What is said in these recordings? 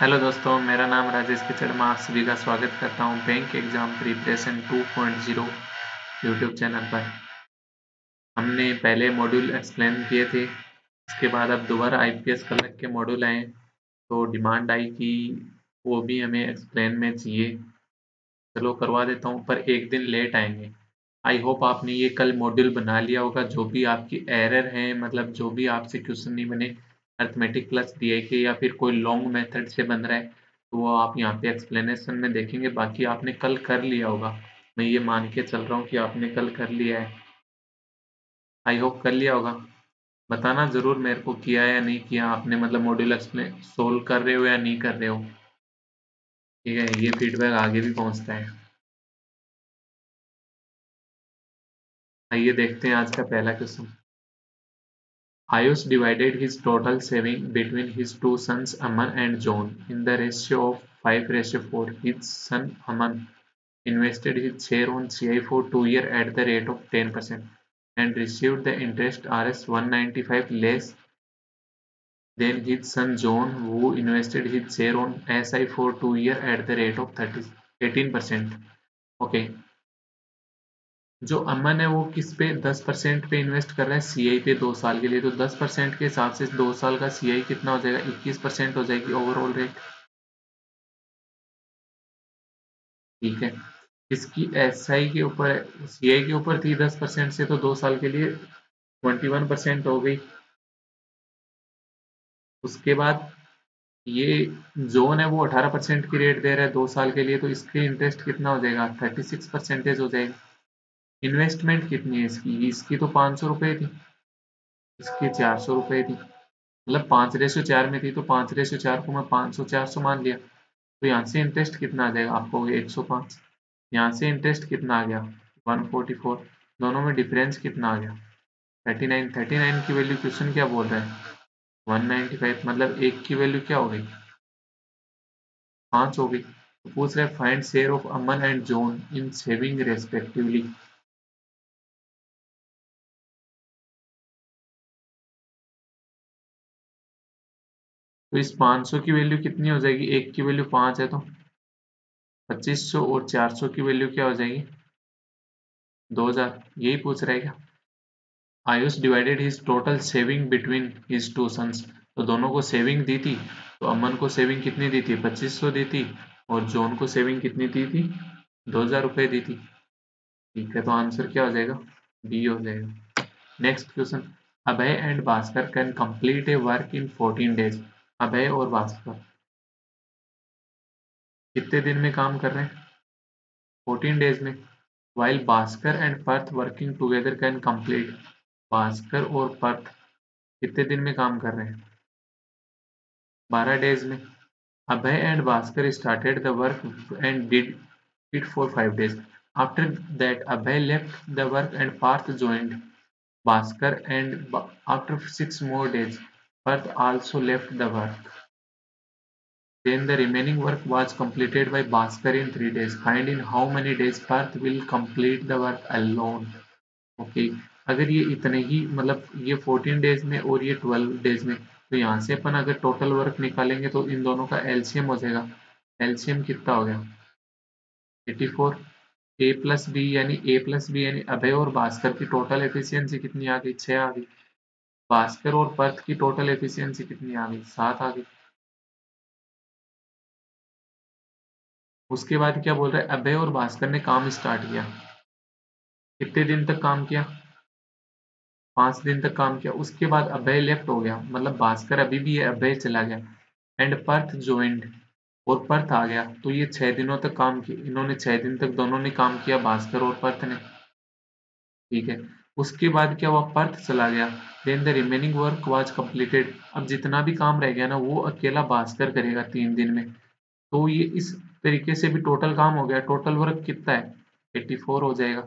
Hello दोस्तों, मेरा नाम राजेश किचड़। मैं आप सभी का स्वागत करता हूं bank exam preparation 2.0 YouTube channel पर। हमने पहले मॉड्यूल एक्सप्लेन किए थे, उसके बाद अब दोबारा आईपीएस कलर के मॉड्यूल आए तो डिमांड आई कि वो भी हमें एक्सप्लेन में चाहिए। चलो करवा देता हूं, पर एक दिन लेट आएंगे। आई होप आपने ये कल मॉड्यूल बना लिया होगा। जो भी आपकी एरर है, मतलब जो भी आपसे क्वेश्चन नहीं बने अर्थमेटिक प्लस डी के या फिर कोई लॉन्ग मेथड से बन रहा है, तो वो आप यहाँ पे एक्सप्लेनेशन में देखेंगे। बाकी आपने कल कर लिया होगा, मैं ये मान के चल रहा हूँ कि आपने कल कर लिया है। आई होप कर लिया होगा। बताना जरूर मेरे को किया या नहीं किया आपने, मतलब मॉड्यूल एक्सप्लेन सोल्व कर रहे हो या नहीं कर रहे हो। ठीक है, ये फीडबैक आगे भी पहुंचता है। आइए देखते हैं आज का पहला question. Ayush divided his total saving between his two sons Aman and John in the ratio of 5:4. His son Aman invested his share on CI for 2 years at the rate of 10% and received the interest Rs 195 less than his son John, who invested his share on SI for 2 years at the rate of 18%. Okay. जो अमन है वो किस पे 10% पे invest कर रहा है, CI पे 2 साल के लिए। तो 10% के हिसाब से 2 साल का सीआई कितना हो जाएगा, 21% हो जाएगी ओवरऑल रेट। ठीक है, इसकी एसआई के ऊपर सीआई के ऊपर थी 10% से, तो 2 साल के लिए 21% हो गई। उसके बाद ये जोन है वो 18% की रेट दे रहा है 2 साल के लिए, तो इसके इंटरेस्ट कितना हो जाएगा, 36% हो जाएगा। इन्वेस्टमेंट कितनी है इसकी, इसकी तो 500 रुपये थी, इसकी 400 रुपये थी। मतलब 5:4 में थी, तो 5:4 को मैं 500 मान लिया। तो यहाँ से इंटरेस्ट कितना आ जाएगा आपको, 105। यहाँ से इंटरेस्ट कितना आ गया, 144। दोनों में डिफरेंस कितना आ गया, 39। 39 की वैल्यू क्वेश्चन क्या बोल रहा है, 195। मतलब एक की वैल्यू क्या हो गई, 5 हो गई। तो पूछ रहे find share of Aman and John in saving respectively. तो इस 500 की वैल्यू कितनी हो जाएगी, एक की वैल्यू 5 है तो 2500, और 400 की वैल्यू क्या हो जाएगी, 2000। यही पूछ रहा है क्या। Ayush divided his total saving between his two sons. तो दोनों को सेविंग दी थी, तो अमन को सेविंग कितनी दी थी, 2500 दी थी, और जॉन को सेविंग कितनी दी थी, 2000 रुपये दी थी। ठीक है, तो आंसर क्या हो जाएगा, बी हो जाएगा। Next question. Abhay and Bhaskar can complete a work in 14 days. Abhay और भास्कर कितने दिन में काम कर रहे हैं, 14 डेज में। While Bhaskar and Perth working together can complete. Bhaskar और पर्थ कितने दिन में काम कर रहे हैं, 12 डेज में। Abhay and Bhaskar started the work and did it for 5 days. After that, Abhay left the work and Parth joined Bhaskar, and after 6 more days, Parth also left the work. Then the remaining work was completed by Bhaskar in 3 days. Find in how many days Parth will complete the work alone. Okay, अगर ये इतने ही, मतलब ये 14 days में और ये 12 days में, तो यहाँ से अपन अगर टोटल वर्क निकालेंगे तो इन दोनों का एलसीएम हो जाएगा। एलसीएम कितना हो गया, 84। ए प्लस बी यानी अभय और भास्कर की टोटल एफिशिएंसी कितनी आ गई, 6 आ गई। भास्कर और पर्थ की टोटल एफिशिएंसी कितनी आ गई, 7 आ गई। उसके बाद क्या बोल रहा है, अभय और भास्कर ने काम स्टार्ट किया, कितने दिन तक काम किया, 5 दिन तक काम किया। उसके बाद अभय लेफ्ट हो गया, मतलब भास्कर अभी भी है, अभय चला गया। एंड पर्थ ज्वाइंड, और पर्थ आ गया। तो ये 6 दिनों तक काम किया, इन्होंने 6 दिन तक दोनों ने काम किया, भास्कर और पर्थ ने। ठीक है, उसके बाद क्या हुआ, पर्थ चला गया। Then the remaining work was completed. अब जितना भी काम रह गया ना, वो अकेला भास्कर करेगा 3 दिन में। तो ये इस तरीके से भी टोटल काम हो गया। टोटल वर्क कितना है, 84 हो जाएगा।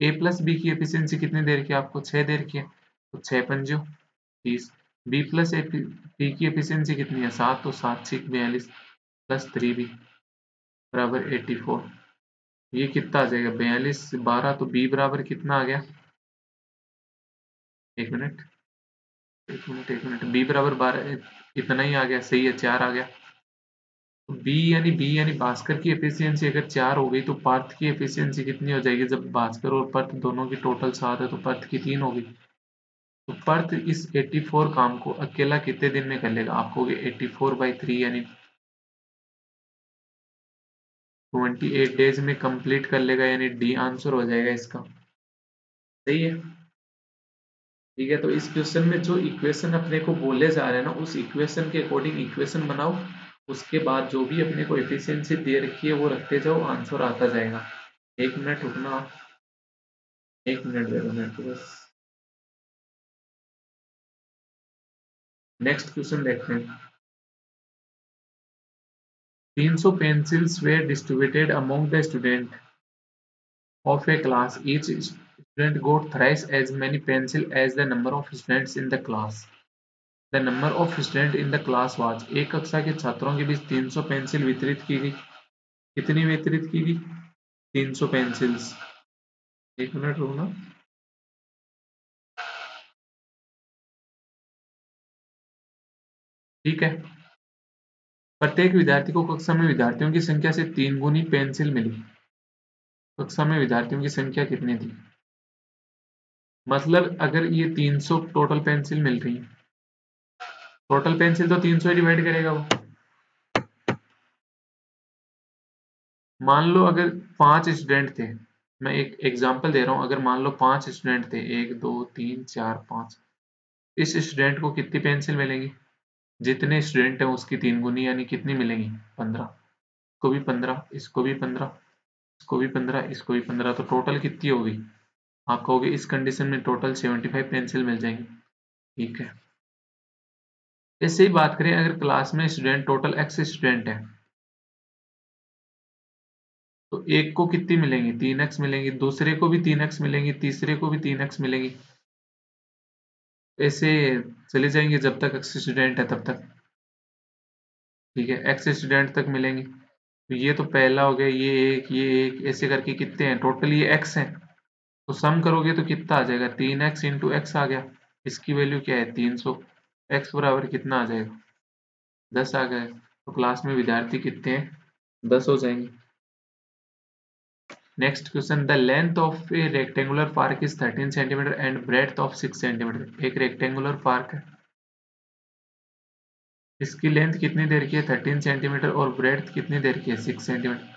ए प्लस बी की एफिशिएंसी कितनी देर की, आपको 6 देर की है, तो 6 पंजो 30। बी प्लस बी की एफिशिएंसी कितनी है, 7, तो 7 6 42 प्लस 3 बी बराबर 84। ये कितना आ जाएगा, 42 12, तो बी बराबर कितना आ गया, एक मिनट एक मिनट, बी बराबर 12, इतना ही आ गया, सही है, 4 आ गया। तो बी यानी भास्कर की एफिशिएंसी अगर 4 हो गई तो पार्थ की एफिशिएंसी कितनी हो जाएगी? जब भास्कर और पर्थ दोनों की टोटल 7 है तो पर्थ की 3 होगी। तो पर्थ इस 84 काम को अकेला कितने दिन में कर लेगा? आप कहोगे 84/3 यानी 28 डेज में कंप्लीट कर लेगा, यानी डी आंसर हो जाएगा इसका। सही है। ठीक है, तो इस क्वेश्चन में जो इक्वेशन अपने को बोले जा रहे हैं ना, उस इक्वेशन के अकॉर्डिंग इक्वेशन बनाओ, उसके बाद जो भी अपने को एफिशिएंसी दे रखी है वो रखते जाओ, आंसर आता जाएगा। 1 मिनट रुकना, 1 मिनट दे दो मेरे को बस। नेक्स्ट क्वेश्चन देखते हैं। 300 pencils were distributed among the student of a class. Each student got thrice as many pencils as the number of students in the class. The number of students in the class was. एक कक्षा के छात्रों के बीच 300 pencil वितरित की गई। कितनी वितरित की गई? 300 पेंसिल्स। 1 मिनट रुकना। ठीक है, प्रत्येक विद्यार्थी को कक्षा में विद्यार्थियों की संख्या से 3 गुनी पेंसिल मिली। कक्षा में विद्यार्थियों की संख्या कितनी थी? मतलब अगर ये 300 टोटल पेंसिल मिल रही है, टोटल पेंसिल तो 300 डिवाइड करेगा वो। मान लो अगर 5 स्टूडेंट थे, मैं एक एग्जांपल दे रहा हूं, अगर मान लो 5 स्टूडेंट थे, 1 2 3 4 5, इस स्टूडेंट को कितनी पेंसिल मिलेंगी? जितने स्टूडेंट हैं उसकी 3 गुनी, यानी कितनी मिलेंगी? 15। इसको भी 15, इसको भी 15, इसको भी 15, इसको भी 15, तो टोटल कितनी होगी? आप कहोगे इस कंडीशन में टोटल 75 पेंसिल मिल जाएंगी। ठीक है, ऐसे ही बात करें अगर क्लास में स्टूडेंट टोटल x स्टूडेंट है, तो एक को कितनी मिलेंगी? 3x मिलेंगी, दूसरे को भी 3x मिलेंगी, तीसरे को भी 3x मिलेंगी। ऐसे चले जाएंगे जब तक x स्टूडेंट है तब तक। ठीक है, x स्टूडेंट तक मिलेंगे। तो ये तो पहला हो गया, ये एक ऐसे करके कितने हैं टोटल? ये x है, तो सम करोगे तो कितना आ जाएगा? 3x इंटू एक्स आ गया। इसकी वैल्यू क्या है? 300। x बराबर कितना आ जाएगा? 10 आ गया। तो क्लास में विद्यार्थी कितने हैं? 10 हो जाएंगे। Next question, the length of a rectangular park is 13 centimetre and breadth of 6 centimetre. एक रेक्टेंगुलर पार्क है, इसकी लेंथ कितनी देर की है? 13 सेंटीमीटर, और ब्रेड्थ कितनी देर की है? 6 centimetre.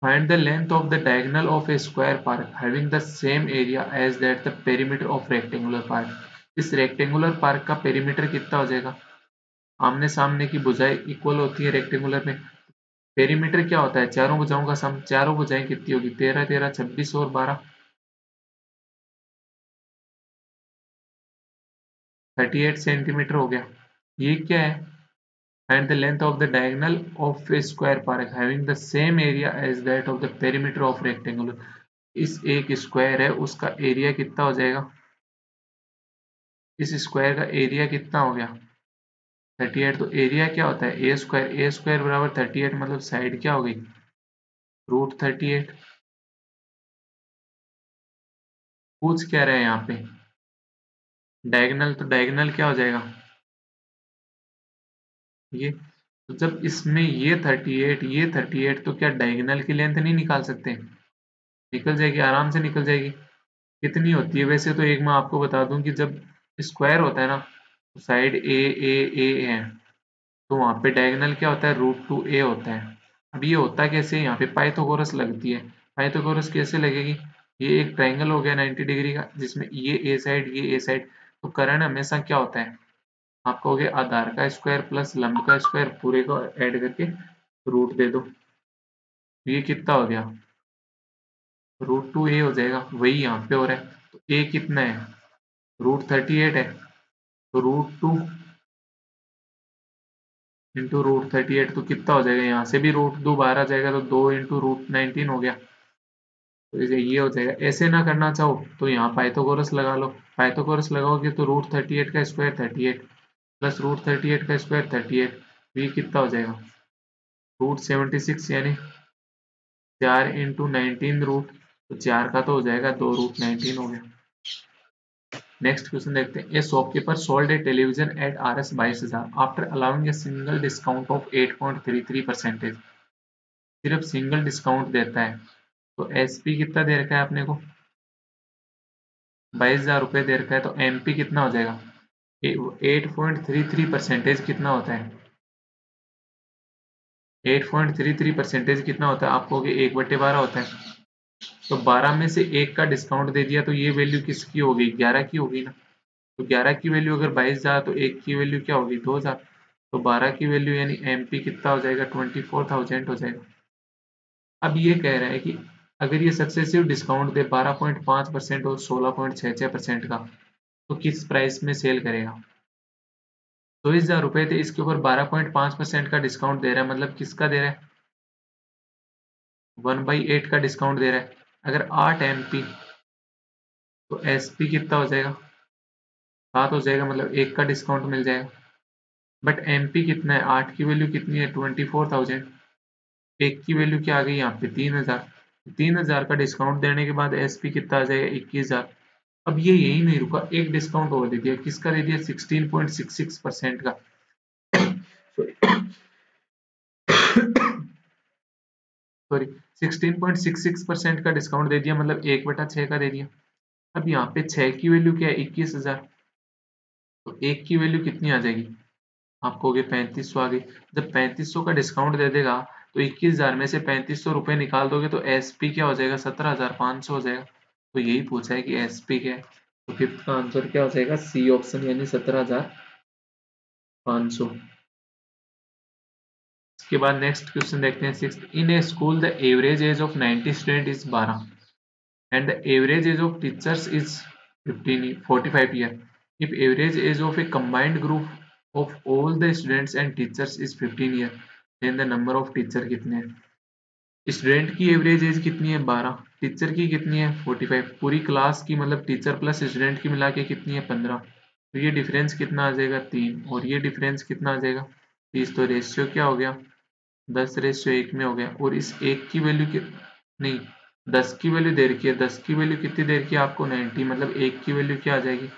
Find the length of the diagonal of a square park having the same area as that the perimeter of rectangular park. इस रेक्टेंगुलर पार्क का पेरीमीटर कितना हो जाएगा? आमने सामने की भुजाएं इक्वल होती है रेक्टेंगुलर में। पेरीमीटर क्या होता है? चारों भुजाओं का सम। चारों भुजाएं कितनी होगी? 13 13 26 और 12, 38 सेंटीमीटर हो गया। ये क्या है? And the length of the diagonal of a square park having the same area as that of the perimeter of rectangular। इस एक स्क्वायर है, उसका एरिया कितना हो जाएगा? इस स्क्वायर का एरिया कितना हो गया? 38। तो एरिया क्या होता है? ए स्क्वायर बराबर 38, मतलब साइड क्या हो गई? √38। पूछ क्या रहे हैं यहाँ पे? डायगोनल, तो डायगोनल क्या हो जाएगा? ये। तो जब इसमें ये 38 ये 38, तो क्या डायगोनल की लेंथ नहीं निकाल सकते? निकल जाएगी, आराम से निकल जाएगी। कितनी होती है वैसे? तो एक मैं आपको बता दूं कि जब स्क्वायर होता है ना, तो साइड ए है, तो वहां पे डायगोनल क्या होता है? √2a होता है। अब ये होता कैसे है? यहाँ पे पाइथागोरस लगती है। पाइथागोरस कैसे लगेगी? ये एक ट्राइंगल हो गया 90 डिग्री का, जिसमें ये ए साइड ये ए साइड, तो कर्ण हमेशा क्या होता है? आप कहोगे आधार का स्क्वायर प्लस लंब का स्क्वायर, पूरे को ऐड करके रूट दे दो। ये कितना हो गया? √2a हो जाएगा। वही यहाँ पे हो रहा है। तो a कितना है? √38 है, तो √2 इंटू √38, तो कितना हो जाएगा? यहाँ से भी √2 बाहर आ जाएगा, तो 2 इंटू √19 हो गया। तो ये हो जाएगा। ऐसे ना करना चाहो तो यहाँ पाइथागोरस लगा लो। पाइथागोरस लगाओगे तो √38 का स्क्वायर 38 प्लस √38 का स्क्वायर 38, तो ये कितना हो जाएगा? √76, यानी 4 इंटू 19 रूट, तो 4 का तो हो जाएगा 2 √19 हो गया। नेक्स्ट क्वेश्चन देखते हैं, a shopkeeper sold a television at RS 22,000 after allowing a single discount of 8.33%। सिर्फ सिंगल डिस्काउंट देता है तो SP कितना दे रखा है आपने को, 22,000 रुपये दे रखा है, तो MP कितना हो जाएगा, 8.33% कितना होता है, 8.33% कितना होता है, आप कहोगे 1/12 होता है। तो 12 में से 1 का डिस्काउंट दे दिया तो ये वैल्यू किसकी होगी, 11 की होगी ना। तो 11 की वैल्यू अगर 22,000 तो 1 की वैल्यू क्या होगी, 2,000। तो 12 की वैल्यू यानी MP कितना हो जाएगा, 24,000 हो जाएगा। अब ये कह रहा है कि अगर ये सक्सेसिव डिस्काउंट दे 12.5% और 16.66% का, तो किस प्राइस में सेल करेगा। 22,000 रुपये थे, इसके ऊपर 12.5% का डिस्काउंट दे रहा है, मतलब किसका दे रहा है, 1/8 का डिस्काउंट दे रहा है। अगर 8 MP तो SP कितना हो जाएगा, 7 हो जाएगा, मतलब 1 का डिस्काउंट मिल जाएगा। बट MP कितना है, 8 की वैल्यू कितनी है, 24,000। 1 की वैल्यू क्या आ गई यहाँ पे, 3,000। 3,000 का डिस्काउंट देने के बाद SP कितना आ जाएगा, 21,000। अब ये यही नहीं रुका, एक डिस्काउंट और दे दिया, किसका दे दिया, 16.66% का। सॉरी, 16.66% का डिस्काउंट दे दिया, मतलब 1/6 का दे दिया। अब यहाँ पे 6 की वैल्यू क्या है, 21,000। तो 1 की वैल्यू कितनी आ जाएगी, आप कहोगे 3500 आ गई। जब 3500 का डिस्काउंट दे देगा तो 21,000 में से 3500 रुपये निकाल दोगे तो SP क्या हो जाएगा, 17,500 हो जाएगा। तो यही पूछा है कि SP क्या है, तो फिफ्थ का आंसर क्या हो जाएगा, C ऑप्शन यानी 17,500। इसके बाद नेक्स्ट क्वेश्चन देखते हैं, sixth. In A school the average age of 90 student is 12 and the average age of teachers is 45 year. If average age of a combined group of all the students and teachers is 15 year, then the number of teacher कितने हैं। Student की average age कितनी है, 12। Teacher की कितनी है, 45। पूरी class की मतलब टीचर प्लस स्टूडेंट की मिला के कितनी है, 15। तो ये डिफरेंस कितना आ जाएगा, 3। और ये डिफरेंस कितना आ जाएगा, 30। तो रेशियो क्या हो गया, 10:1 में हो गया। और इस एक की वैल्यू नहीं, 10 की वैल्यू दे रखी है, 10 की वैल्यू कितनी दे रखी है आपको, 90। मतलब एक की वैल्यू क्या आ जाएगी,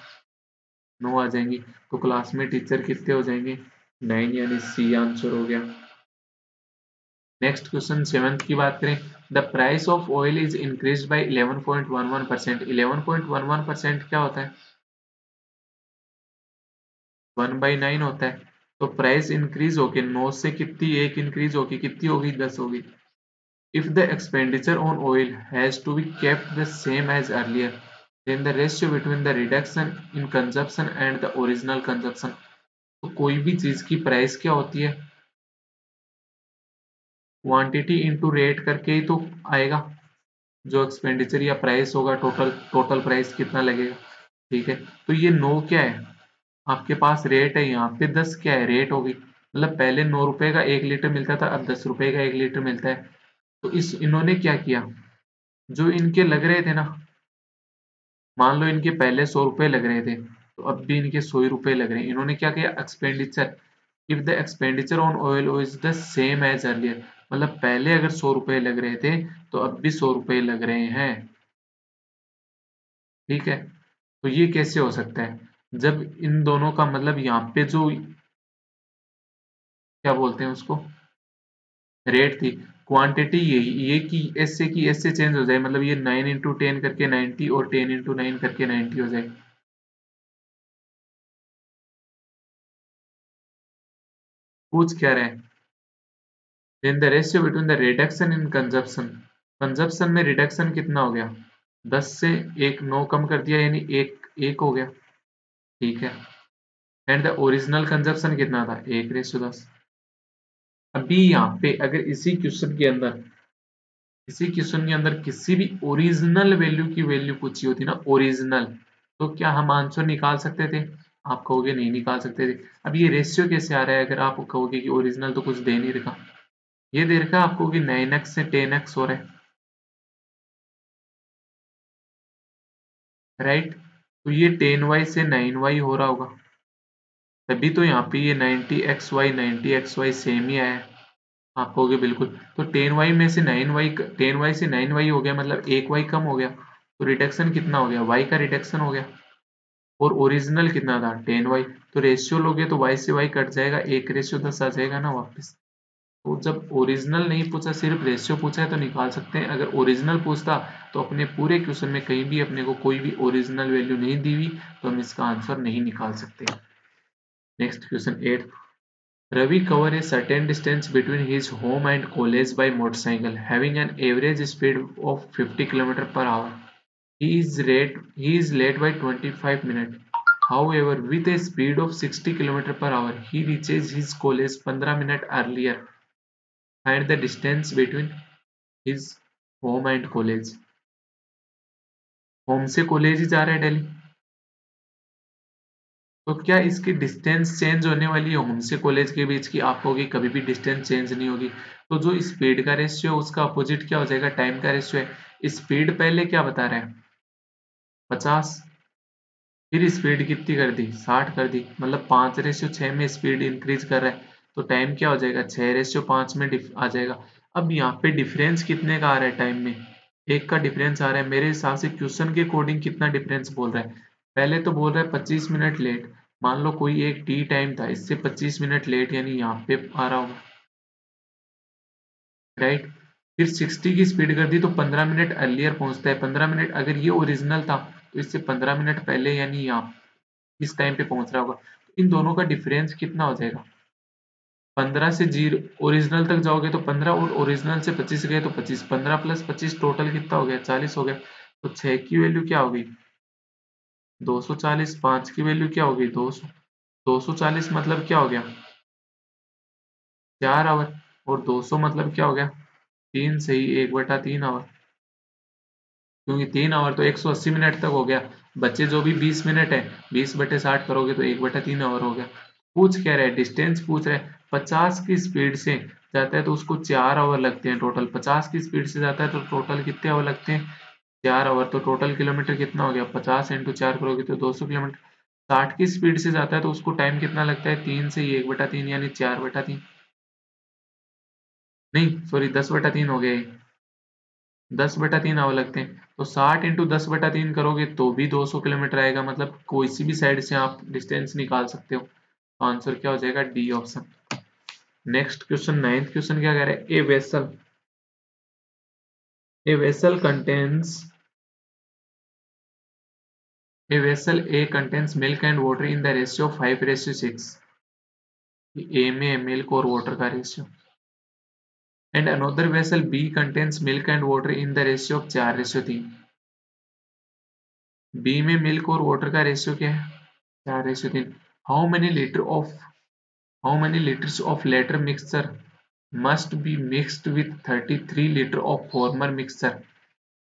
9 आ जाएंगी। तो क्लास में टीचर कितने हो जाएंगे, 9, यानी C आंसर हो गया। नेक्स्ट क्वेश्चन सेवंथ की बात करें, the price of oil is increase by 11.11%। 11.11% क्या होता है, 1/9 होता है। तो प्राइस इंक्रीज होके 9 से कितनी, एक इंक्रीज होके कितनी होगी, 10 होगी। If the expenditure on oil has to be kept the same as earlier, then the ratio between the reduction in consumption and the original consumption। तो कोई भी चीज की प्राइस क्या होती है, क्वांटिटी इंटू रेट करके ही तो आएगा। जो एक्सपेंडिचर या प्राइस होगा, टोटल टोटल प्राइस कितना लगेगा, ठीक है। तो ये 9 क्या है, आपके पास रेट है, यहाँ पे 10 क्या है, रेट होगी। मतलब पहले 9 रुपए का 1 लीटर मिलता था, अब 10 रुपए का 1 लीटर मिलता है। तो इस इन्होंने क्या किया, जो इनके लग रहे थे ना, मान लो इनके पहले 100 रुपए लग रहे थे, तो अब भी इनके 100 ही रुपए लग रहे हैं। इन्होंने क्या किया, expenditure, if the expenditure on oil is the same as earlier, मतलब पहले अगर 100 रुपए लग रहे थे तो अब भी 100 रुपए लग रहे हैं, ठीक है। तो ये कैसे हो सकता है, जब इन दोनों का मतलब यहाँ पे जो क्या बोलते हैं उसको, रेट थी, क्वांटिटी यही ये की एस से चेंज हो जाए, मतलब ये 9 × 10 करके 90 और 10 × 9 करके 90 हो जाए। पूछ क्या रहे हैं, then the ratio between the reduction in consumption, consumption में रिडक्शन कितना हो गया, 10 से 1 9 कम कर दिया, यानी एक हो गया, ठीक है। एंड द ओरिजिनल कंजप्शन कितना था, 1:10। अभी यहाँ पे अगर इसी क्वेश्चन के अंदर किसी भी ओरिजिनल वैल्यू की वैल्यू पूछी होती ना, ओरिजिनल, तो क्या हम आंसर निकाल सकते थे, आप कहोगे नहीं निकाल सकते थे। अब ये रेशियो कैसे आ रहा है, अगर आप कहोगे कि ओरिजिनल तो कुछ दे नहीं रखा, ये दे रखा आपको कि 9x से 10x हो रहा है, राइट। तो ये 10y से 9y हो रहा होगा, तभी तो यहाँ पे ये 90xy सेम ही आया है। आप कहोगे बिल्कुल, तो 10y में से 9y 10y से 9y हो गया, मतलब 1y कम हो गया, तो रिडक्शन कितना हो गया, y का रिडक्शन हो गया। और ओरिजिनल कितना था 10y। तो रेशियो लोगे तो y से y कट जाएगा, 1:10 आ जाएगा ना वापस। तो जब ओरिजिनल नहीं पूछा, सिर्फ रेशियो पूछा है तो निकाल सकते हैं। अगर ओरिजिनल पूछता तो अपने पूरे क्वेश्चन में कहीं भी अपने को कोई भी ओरिजिनल वैल्यू नहीं दी हुई, तो हम इसका आंसर नहीं निकाल सकते। Next question 8। Ravi covered a certain distance between his home and college by motorcycle, having an average speed of 50 km per hour. He is late by 25 minutes. However, with a speed of 60 km per hour, he reaches his college 15 minutes earlier. Find the distance between his home and college. Home से college ही जा रहा है daily, तो क्या इसकी distance change होने वाली है होम से कॉलेज के बीच की? आप होगी कभी भी डिस्टेंस चेंज नहीं होगी। तो जो स्पीड का रेशियो है उसका अपोजिट क्या हो जाएगा? टाइम का रेशियो है। स्पीड पहले क्या बता रहे हैं? 50। फिर स्पीड कितनी कर दी? 60 कर दी, मतलब 5:6 में स्पीड इंक्रीज कर रहा है। तो टाइम क्या हो जाएगा? 6:5 में आ जाएगा। अब यहाँ पे डिफरेंस कितने का आ रहा है? टाइम में एक का डिफरेंस आ रहा है। मेरे हिसाब से क्वेश्चन के अकॉर्डिंग कितना डिफरेंस बोल रहा है? पहले तो बोल रहा है 25 मिनट लेट। मान लो कोई एक टी टाइम था, इससे 25 मिनट लेट, यानी यहाँ पे आ रहा होगा, राइट। फिर 60 की स्पीड कर दी तो 15 मिनट अर्लियर पहुंचता है। 15 मिनट, अगर ये ओरिजिनल था तो इससे 15 मिनट पहले यानी यहाँ इस टाइम पे पहुंच रहा होगा। तो इन दोनों का डिफरेंस कितना हो जाएगा? 15 से जीरो ओरिजिनल तक जाओगे तो 15, और ओरिजिनल से 25 गए तो 25। 15 प्लस 25 टोटल कितना हो गया? 40 हो गया। तो 6 की वैल्यू क्या होगी? 240। 5 की वैल्यू क्या होगी? 200। 240 मतलब क्या हो गया? 4 आवर। और 200 मतलब क्या हो गया? 3 सही, 1/3 आवर। क्योंकि 3 आवर तो 180 मिनट तक हो गया। बच्चे जो भी 20 मिनट है, 20/60 करोगे तो 1/3 आवर हो गया। पूछ क्या रहे? डिस्टेंस पूछ रहे। 50 की स्पीड से जाता है तो उसको 4 आवर लगते हैं टोटल। 50 की स्पीड से जाता है तो टोटल कितने आवर लगते हैं? 4 आवर। तो टोटल किलोमीटर कितना हो गया? 50 × 4 करोगे तो 200 किलोमीटर। 60 की स्पीड से जाता है तो उसको टाइम कितना लगता है? 3 से 1/3 यानी 4/3। नहीं सॉरी, 10/3 हो गया। 10/3 आवर लगते हैं। तो 60 × 10/3 करोगे तो भी 200 किलोमीटर आएगा। मतलब कोई सी भी साइड से आप डिस्टेंस निकाल सकते हो। तो आंसर क्या हो जाएगा? D option. Next question, 9th question क्या कह रहा है? A vessel A contains milk and water in the ratio of 5:6। A में है मिल्क और वाटर का ratio. And another vessel B contains milk and water in the ratio of 4:3। B में milk और वाटर का रेशियो क्या है? 4:3। How many litre of how many litres of latter mixture must be mixed with 33 litre of former mixture?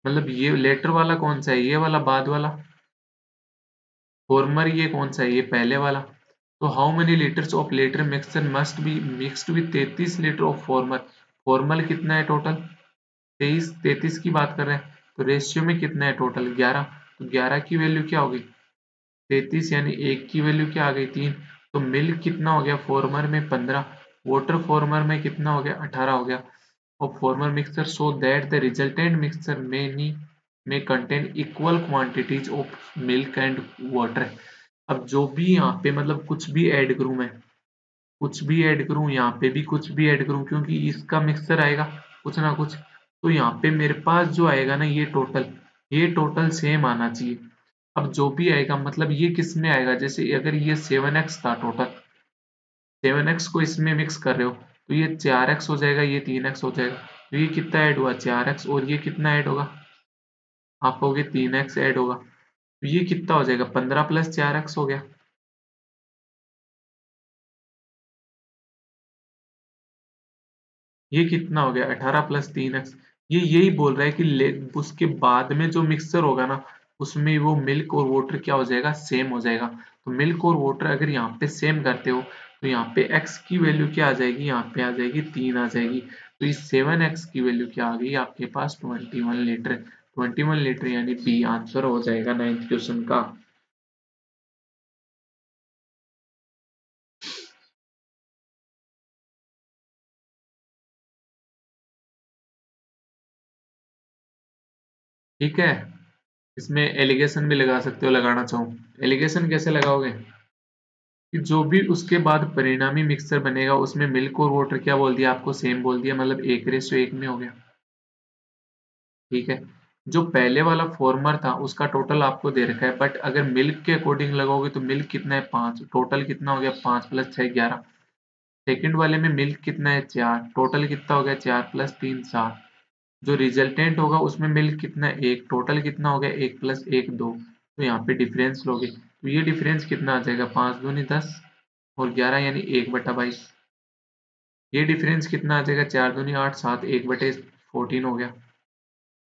मतलब ये letter वाला कौन सा है? ये वाला बाद वाला। फॉर्मर ये कौन सा है? ये पहले वाला। तो how many litres of latter mixture must be mixed with 33 litre of former? Former कितना है टोटल? 23। 33 की बात कर रहे हैं। तो रेशियो में कितना है टोटल? 11। तो 11 की वैल्यू क्या होगी? 33, यानी एक की वैल्यू क्या आ गई? 3। तो मिल्क कितना हो गया? फॉर्मर में 15। वाटर फॉर्मर में कितना हो गया? 18 हो गया। और former mixture so that the resultant mixture में contain equal quantities of milk and water. अब जो भी यहाँ पे मतलब कुछ भी ऐड करूं मैं, कुछ भी ऐड करूं, यहाँ पे भी कुछ भी ऐड करूं, क्योंकि इसका मिक्सचर आएगा कुछ ना कुछ। तो यहाँ पे मेरे पास जो आएगा ना, ये टोटल सेम आना चाहिए। अब जो भी आएगा मतलब ये किस में आएगा? जैसे अगर ये 7x था टोटल, 7x को इसमें मिक्स कर रहे हो तो ये 4x हो जाएगा, ये 3x हो जाएगा। तो ये कितना ऐड हुआ? 4x। और ये कितना ऐड होगा? आप कहोगे 3x ऐड होगा। तो ये कितना हो जाएगा? 15 + 4x हो गया। ये कितना हो गया? 18 + 3x। ये यही बोल रहा है कि उसके बाद में जो मिक्सचर होगा ना, उसमें वो मिल्क और वाटर क्या हो जाएगा? सेम हो जाएगा। तो मिल्क और वाटर अगर यहाँ पे सेम करते हो तो यहाँ पे x की वैल्यू क्या आ जाएगी? यहाँ पे आ जाएगी 3 आ जाएगी। तो इस 7x की वैल्यू क्या आ गई आपके पास? 21 लीटर। 21 लीटर यानी बी आंसर हो जाएगा 9th क्वेश्चन का। ठीक है, इसमें एलिगेशन भी लगा सकते हो, लगाना चाहो। एलिगेशन कैसे लगाओगे कि जो भी उसके बाद परिणामी मिक्सचर बनेगा उसमें मिल्क और वाटर क्या बोल दिया आपको, सेम बोल दिया, मतलब 1:1 में हो गया। ठीक है, जो पहले वाला फॉर्मर था उसका टोटल आपको दे रखा है, बट अगर मिल्क के अकॉर्डिंग लगाओगे तो मिल्क कितना है 5, टोटल कितना हो गया 5 + 6 11। सेकंड वाले में मिल्क कितना है 4, टोटल कितना हो गया 4 + 3 7। जो रिजल्टेंट होगा उसमें मिल्क कितना है 1, टोटल कितना हो गया 1 + 1 2। तो यहाँ पे डिफरेंस लोगे तो ये डिफरेंस कितना आ जाएगा 5 दूनी 10 और 11 यानी 1/22। ये डिफरेंस कितना आ जाएगा 4 दूनी 8 7 1/14 हो गया।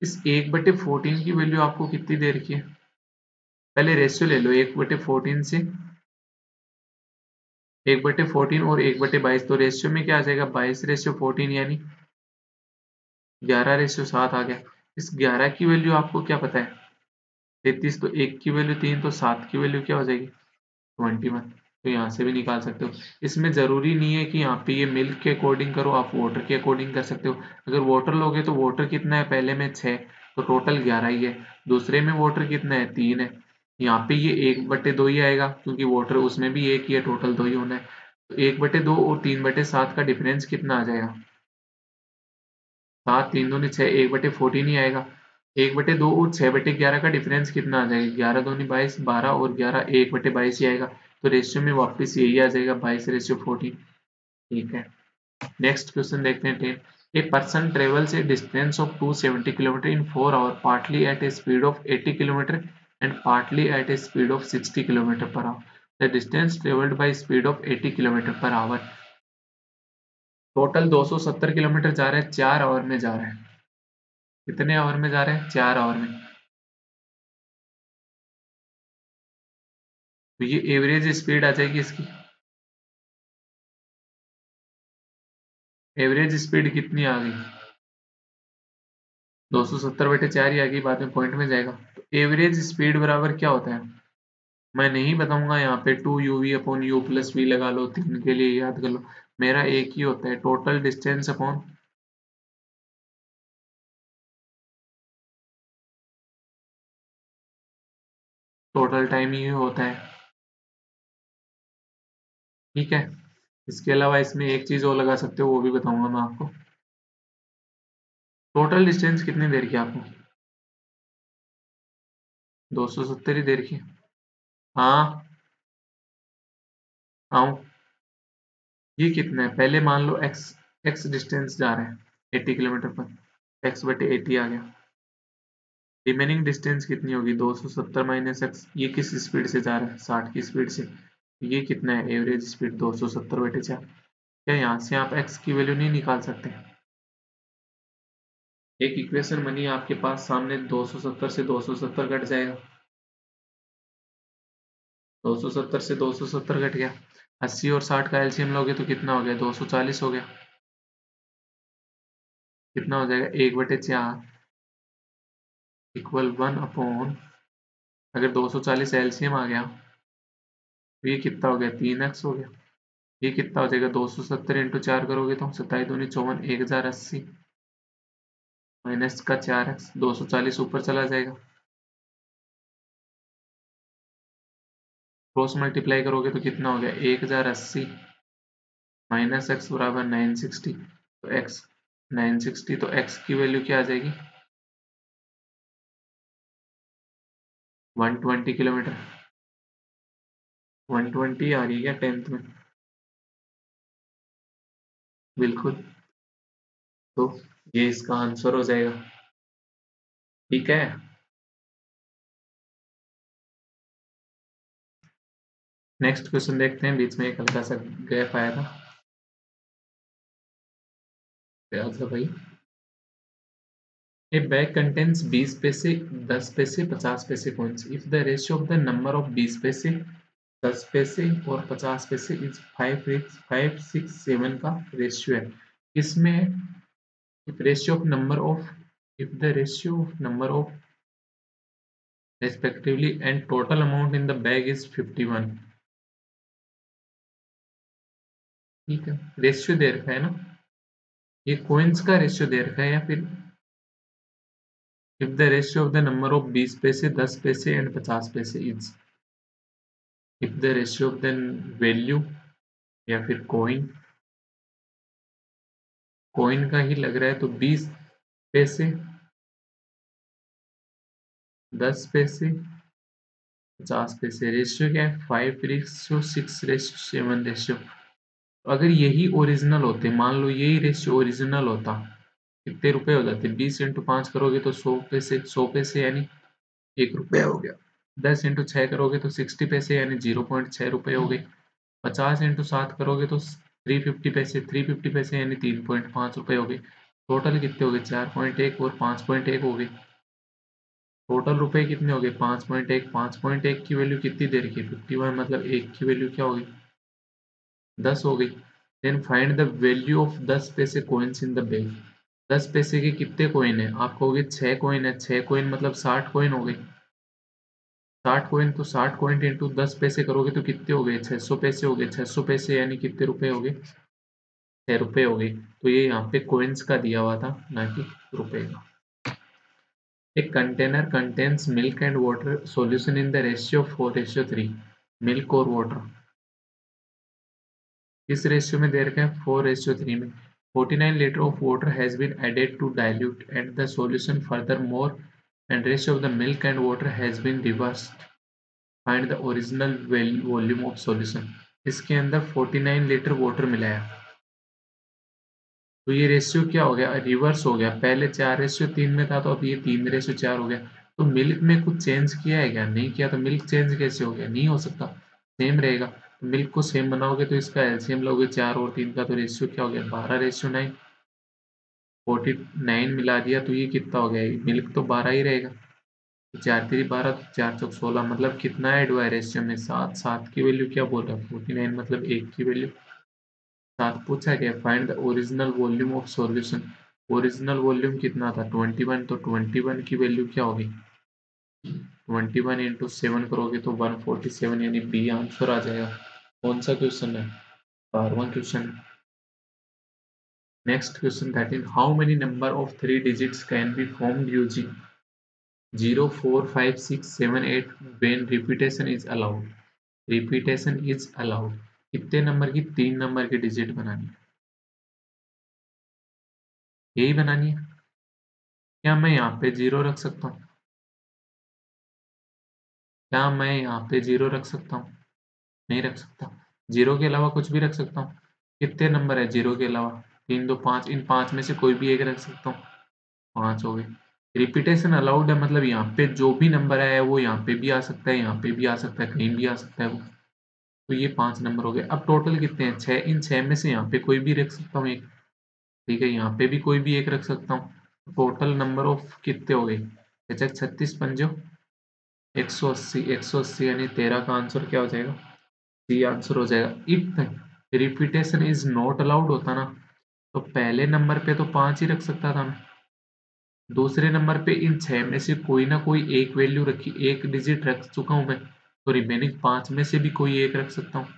इस 1/14 की वैल्यू आपको कितनी दे रखी है, पहले रेशियो ले लो 1/14 से 1/14 और 1/22, तो रेशियो में क्या आ जाएगा 22:14 यानी 11:7 आ गया। इस 11 की वैल्यू आपको क्या पता है 33, तो 1 की वैल्यू 3, तो 7 की वैल्यू क्या हो जाएगी 21। तो यहाँ से भी निकाल सकते हो। इसमें जरूरी नहीं है कि यहाँ पे ये मिल्क के अकॉर्डिंग करो, आप वाटर के अकॉर्डिंग कर सकते हो। अगर वाटर लोगे तो वाटर कितना है पहले में 6, तो टोटल 11 ही है। दूसरे में वाटर कितना है 3 है, यहाँ पे ये 1/2 ही आएगा क्योंकि वाटर उसमें भी 1 ही है, टोटल 2 ही होना है। तो 1/2 और 3/7 का डिफरेंस कितना आ जाएगा 7 3 दूनी 6, 1/14 ही आएगा। 1/2 और 6/11 का डिफरेंस कितना आ जाएगा 11 दूनी 22 12 और 11 1/22 ही आएगा। तो रेशियो में वापस यही आ जाएगा 22:14। ठीक है, नेक्स्ट क्वेश्चन देखते हैं 10। A person travels a distance of 270 kilometre in 4 hour partly at a speed of 80 kilometre and partly at a speed of 60 kilometre per hour. The distance travelled by speed of 80 kilometre per hour. Total 270 kilometre जा रहे हैं, 4 our में जा रहे हैं। कितने our में जा रहे हैं 4 आवर में। तो ये एवरेज स्पीड आ जाएगी इसकी। एवरेज स्पीड कितनी आ गई 270/4 ही आ गई, बाद में पॉइंट में जाएगा। तो एवरेज स्पीड बराबर क्या होता है मैं नहीं बताऊंगा, यहाँ पे 2uv/u+v लगा लो, 3 के लिए याद कर लो। मेरा एक ही होता है total distance upon total time ही होता है। ठीक है, इसके अलावा इसमें एक चीज और लगा सकते हो, वो भी बताऊंगा मैं आपको। टोटल डिस्टेंस कितनी देर की आपको 270 ही देर की। हाँ आऊं, ये कितना है पहले मान लो x, x डिस्टेंस जा रहे हैं 80 किलोमीटर पर, x/80 आ गया। रिमेनिंग डिस्टेंस कितनी होगी 270 - x, ये किस स्पीड से जा रहा है 60 की स्पीड से। ये कितना है एवरेज स्पीड 270/4। क्या यहाँ से आप x की वैल्यू नहीं निकाल सकते। एक इक्वेशन बनी आपके पास सामने, 270 से 270 कट जाएगा, 270 से 270 कट गया। 80 और 60 का एलसीएम लोगे तो कितना हो गया 240 हो गया। कितना हो जाएगा 1/4 इक्वल 1/, अगर 240 एलसीएम आ गया तो ये कितना हो गया 3x हो गया। ये कितना हो जाएगा 270 × 4 करोगे तो 27 दूनी 54 1080 माइनस का 4x, 240 ऊपर चला जाएगा। क्रॉस मल्टीप्लाई करोगे तो कितना हो गया 1080 माइनस x बराबर 960। तो x 960, तो x की वैल्यू क्या आ जाएगी 120 किलोमीटर। 120 आ रही है क्या 10th में। बिल्कुल, तो ये इसका आंसर हो जाएगा। ठीक है, नेक्स्ट क्वेश्चन देखते हैं, बीच में एक हल्का सा गैप आया था, याद है भाई। A bag contains 20 पैसे 10 पैसे 50 पैसे coins. If the ratio of the number of 20 पैसे 10 पैसे और 50 पैसे इज 5 6 7 का रेशियो है, इसमें if ratio of number of if the ratio of number of respectively and total amount in the bag is 51। ठीक है, रेशियो दे रखा है ना, ये कोइंस का रेशियो दे रखा है या फिर if the ratio of the number of 20 पैसे, 10 पैसे एंड 50 पैसे is, if the ratio of the value या फिर कॉइन, कॉइन का ही लग रहा है तो 20 पैसे, 10 पैसे, 50 पैसे, रेशियो क्या है 5:6:7 रेशियो। अगर यही ओरिजिनल होते, मान लो यही रेशियो ओरिजिनल होता, कितने रुपए हो जाते, 20 इंटू 5 करोगे तो 100 पैसे, 100 पैसे यानी 1 रुपया हो गया। 10 इंटू 6 करोगे तो 60 पैसे यानी 0.6 रुपये हो गए। 50 इंटू 7 करोगे तो 350 पैसे, 350 पैसे यानी 3.5 रुपये हो गए। टोटल कितने हो गए, 4.1 और 5.1 हो गए। टोटल रुपए कितने हो गए, 5.1, 5.1 की वैल्यू कितनी देर की, 51, मतलब एक की वैल्यू क्या होगी, 10 हो गई। Then find the value of 10 paise coins in the bank. 10 पैसे के कितने कॉइन है, आप कहोगे 6 कॉइन है, 6 कॉइन मतलब 60 कॉइन हो गए। 60 कॉइन तो 60 कॉइन इंटू 10 पैसे करोगे तो कितने हो गए, 600 पैसे हो गए। 600 पैसे यानी कितने रुपए हो गए, 6 रुपए हो गए। तो ये यहाँ पे कॉइन्स का दिया हुआ था, ना कि रुपए का। A container contains milk and water solution in the ratio of 4:3, milk और water किस रेशियो में दे रखा है, 4:3 में। 49 litre of water has been added to dilute and the solution furthermore and ratio of the milk and water has been reversed, find the original volume of solution। इसके अंदर 49 litre water मिलाया तो ये ratio क्या हो गया, reverse हो गया। पहले 4:3 में था तो अब ये 3:4 हो गया। तो मिल्क में कुछ चेंज किया है क्या, नहीं किया। तो मिल्क चेंज कैसे हो गया, नहीं हो सकता, सेम रहेगा। तो मिल्क को सेम बनाओगे तो इसका एलसीएम लोगे 4 और 3 का, तो रेशियो क्या हो गया, 12:9। 49 मिला दिया तो ये कितना हो गया, मिल्क तो 12 ही रहेगा। तो 4×3 = 12, तो 4×4 = 16, मतलब कितना ऐड हुआ है रेशियो में, 7। 7 की वैल्यू क्या बोल रहा है, 49 मतलब 1 की वैल्यू 7 पूछा गया। Find the original volume of solution. Original volume कितना था, 21, तो 21 की वैल्यू क्या होगी, 21 इंटू 7 करोगे तो 147 यानी बी आंसर आ जाएगा। कौन सा क्वेश्चन है, 12वां question. Next question 13, how many number of 3 digits can be formed using 0, 4, 5, 6, 7, 8 when repetition is allowed. Repetition is allowed, कितने नंबर की, 3 नंबर की डिजिट बनानी है, यही बनानी है। क्या मैं यहाँ पे 0 रख सकता हूँ, क्या मैं यहाँ पे 0 रख सकता हूँ, नहीं रख सकता। 0 के अलावा कुछ भी रख सकता हूँ। कितने नंबर है 0 के अलावा, 3, 2, 5, इन 5 में से कोई भी एक रख सकता हूँ, 5 हो गए। रिपीटेशन अलाउड है मतलब यहाँ पे जो भी नंबर है वो यहाँ पे भी आ सकता है, यहाँ पे भी आ सकता है, कहीं भी आ सकता है वो। तो ये 5 नंबर हो गए। अब टोटल कितने हैं, 6। इन 6 में से यहाँ पे कोई भी रख सकता हूँ एक, ठीक है, यहाँ पे भी कोई भी एक रख सकता हूँ। टोटल नंबर ऑफ कितने हो गए, 36 पंजो 180, 180 यानी 13 का आंसर क्या हो जाएगा, सी आंसर हो जाएगा। If repetition is not allowed होता ना, तो पहले नंबर पे तो 5 ही रख सकता था मैं, दूसरे नंबर पे इन 6 में से कोई ना कोई एक वैल्यू रखी, एक डिजिट रख चुका हूं मैं, तो रिमेनिंग 5 में से भी कोई एक रख सकता हूँ।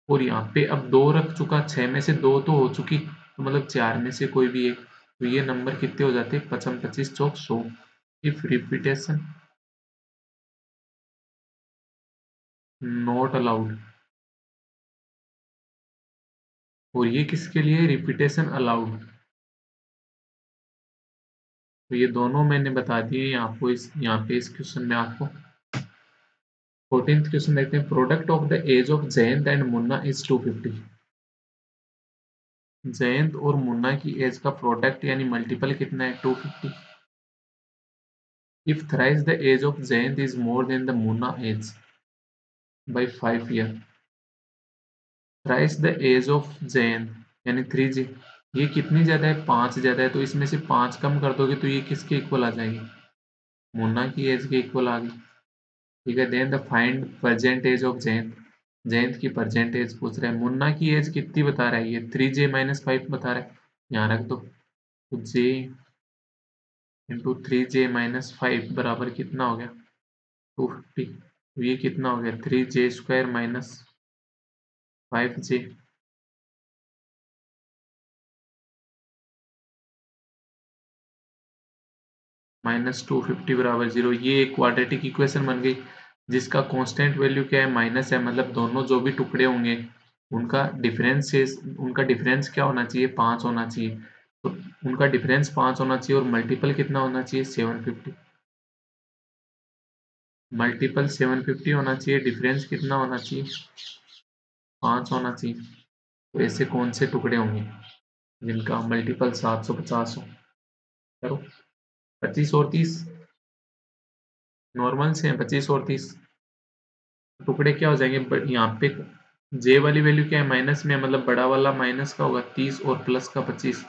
और यहाँ पे अब 2 रख चुका, 6 में से 2 तो हो चुकी, तो मतलब 4 में से कोई भी एक, तो ये नंबर कितने हो जाते, 55, 25 चौक 100। इफ रिपीटेशन नॉट अलाउड, और ये किसके लिए, रिपीटेशन अलाउड। तो ये दोनों मैंने बता दिए आपको, इस यहाँ पे इस क्वेश्चन में आपको। 14th क्वेश्चन देखते हैं, product of the age of Jayant and Munna is 250। Jayant और मुन्ना की एज का प्रोडक्ट यानी मल्टीपल कितना है, 250। If thrice the age of Jayant is more than the Munna age by 5 year, thrice the age of Jayant यानी 3G, ये कितनी ज्यादा है, 5 ज्यादा है, तो इसमें से 5 कम कर दोगे तो ये किसके इक्वल आ जाएगी, मुन्ना की एज के इक्वल आ गई, ठीक है। Then the find present age of Jayant, Jayant की प्रेजेंट एज पूछ रहा है। मुन्ना की एज कितनी बता रहा है, ये 3J-5 बता रहा है, यहाँ रख दो। तो J इंटू 3J-5 बराबर कितना हो गया, 250। तो ये कितना हो गया, 3J² - 5J। -250 बराबर 0। ये एक क्वाड्रेटिक इक्वेशन बन गई जिसका कांस्टेंट वैल्यू क्या है, माइनस है, मतलब दोनों जो भी टुकड़े होंगे उनका डिफरेंस क्या होना चाहिए, 5 होना चाहिए। तो उनका डिफरेंस 5 होना चाहिए और मल्टीपल कितना होना चाहिए, 750। मल्टीपल 750 होना चाहिए, डिफरेंस कितना होना चाहिए, 5 होना चाहिए। तो ऐसे कौन से टुकड़े होंगे जिनका मल्टीपल 750 हो। करो, 25 और 30 नॉर्मल से हैं, 25 और 30 टुकड़े क्या हो जाएंगे, यहाँ पे जे वाली वैल्यू क्या है, माइनस में, मतलब बड़ा वाला माइनस का होगा 30 और प्लस का 25।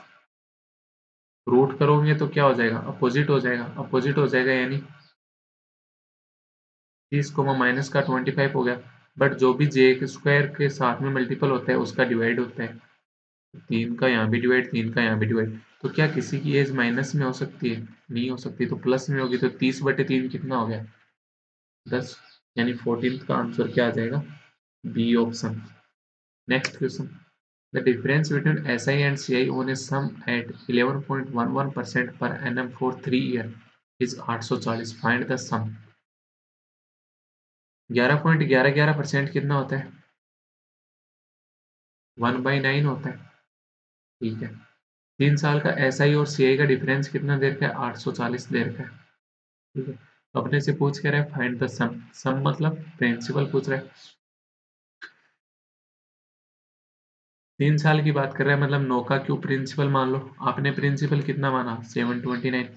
रूट करोगे तो क्या हो जाएगा, अपोजिट हो जाएगा, अपोजिट हो जाएगा यानी 30 को माइनस का 25 हो गया। बट जो भी जे के स्क्वायर के साथ में मल्टीपल होता है उसका डिवाइड होता है, 3 का यहाँ भी डिवाइड, 3 का यहाँ भी डिवाइड। तो क्या किसी की एज माइनस में हो सकती है, नहीं हो सकती, तो प्लस में होगी। तो 30/3 कितना हो गया, 10, यानी 14th का आंसर क्या आ जाएगा, B option. Next question, the difference between SI and CI on a sum at 11.11% per annum for 3 year is 840, find the सम। 11.11% कितना होता है, 1/9 होता है, ठीक है। 3 साल का SI और CI का डिफरेंस कितना देर का है, 840 देर का है, ठीक है। अपने से पूछ के रहे फाइंड द सम, सम मतलब प्रिंसिपल पूछ रहा है। 3 साल की बात कर रहा है, मतलब 9 का क्यूब प्रिंसिपल मान लो। आपने प्रिंसिपल कितना माना, 729।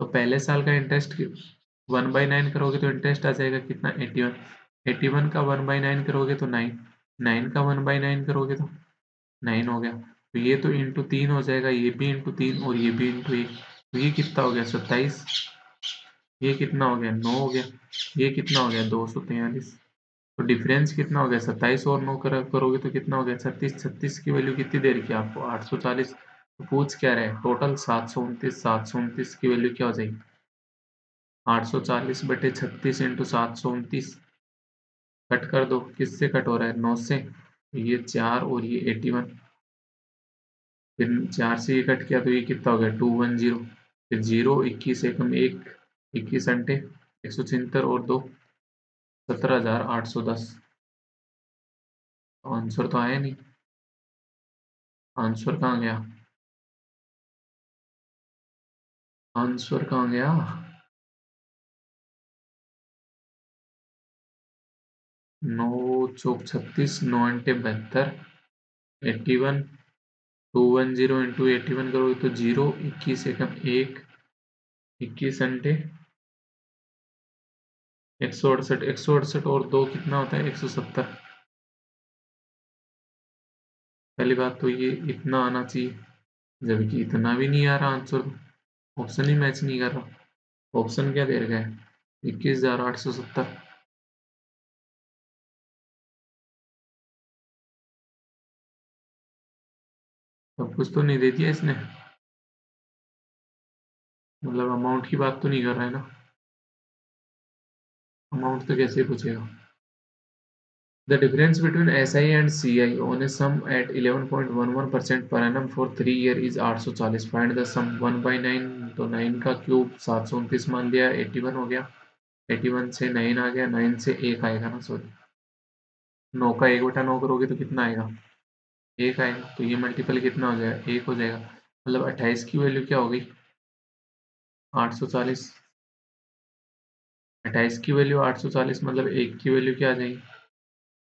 तो पहले साल का इंटरेस्ट 1/9 करोगे तो इंटरेस्ट आ जाएगा कितना, 81। 81 का 1/9 करोगे तो 9। 9 का 1/9 करोगे तो 9 हो गया। तो ये तो इंटू 3 हो जाएगा, ये भी इंटू 3 और ये भी इंटू 1। तो ये कितना हो गया, 27। ये कितना हो गया, 9 हो गया। ये कितना हो गया, 243। तो डिफरेंस कितना हो गया, 27 और 9 करोगे तो कितना हो गया, 36। 36 की वैल्यू कितनी दे रखी है आपको, 840। तो पूछ क्या रहे, टोटल 729। 729 की वैल्यू क्या हो जाएगी, 840/36 इंटू 729। कट कर दो, किससे कट हो रहा है, 9 से। ये 4 और ये 81, फिर 4 से ये कट किया तो ये कितना हो गया, 210। फिर 0, 21 एकम 1, 21 अंटे 176 और 2, 17,810। आंसर तो आया नहीं, आंसर कहाँ गया, आंसर कहाँ गया। 9 चौक 36, 9 अंटे 72, 81, 210 इंटू 81 करोगे तो 0, 21 एकम 1, 21 अंटे 168, 168 और 2 कितना होता है, 170। पहली बात तो ये इतना आना चाहिए, जबकि इतना भी नहीं आ रहा आंसर, ऑप्शन ही मैच नहीं कर रहा। ऑप्शन क्या दे रखा है, 21,870। सब कुछ तो नहीं दे दिया इसने, मतलब अमाउंट की बात तो नहीं कर रहा है ना, अमाउंट तो कैसे पूछेगा। The difference between SI and CI on a sum at 11.11% per annum for 3 year is 840, find the sum। 1/9 तो 9 का क्यूब 729 मान लिया, 81 हो गया। 81 से 9 आ गया, 9 से 1 आएगा ना, सॉरी 9 का 1/9 करोगे तो कितना आएगा, 1 आएगा। तो ये मल्टीपल कितना हो जाएगा, 1 हो जाएगा। मतलब 28 की वैल्यू क्या हो गई, 840। 28 की वैल्यू 840, मतलब 1 की वैल्यू क्या आ जाएगी,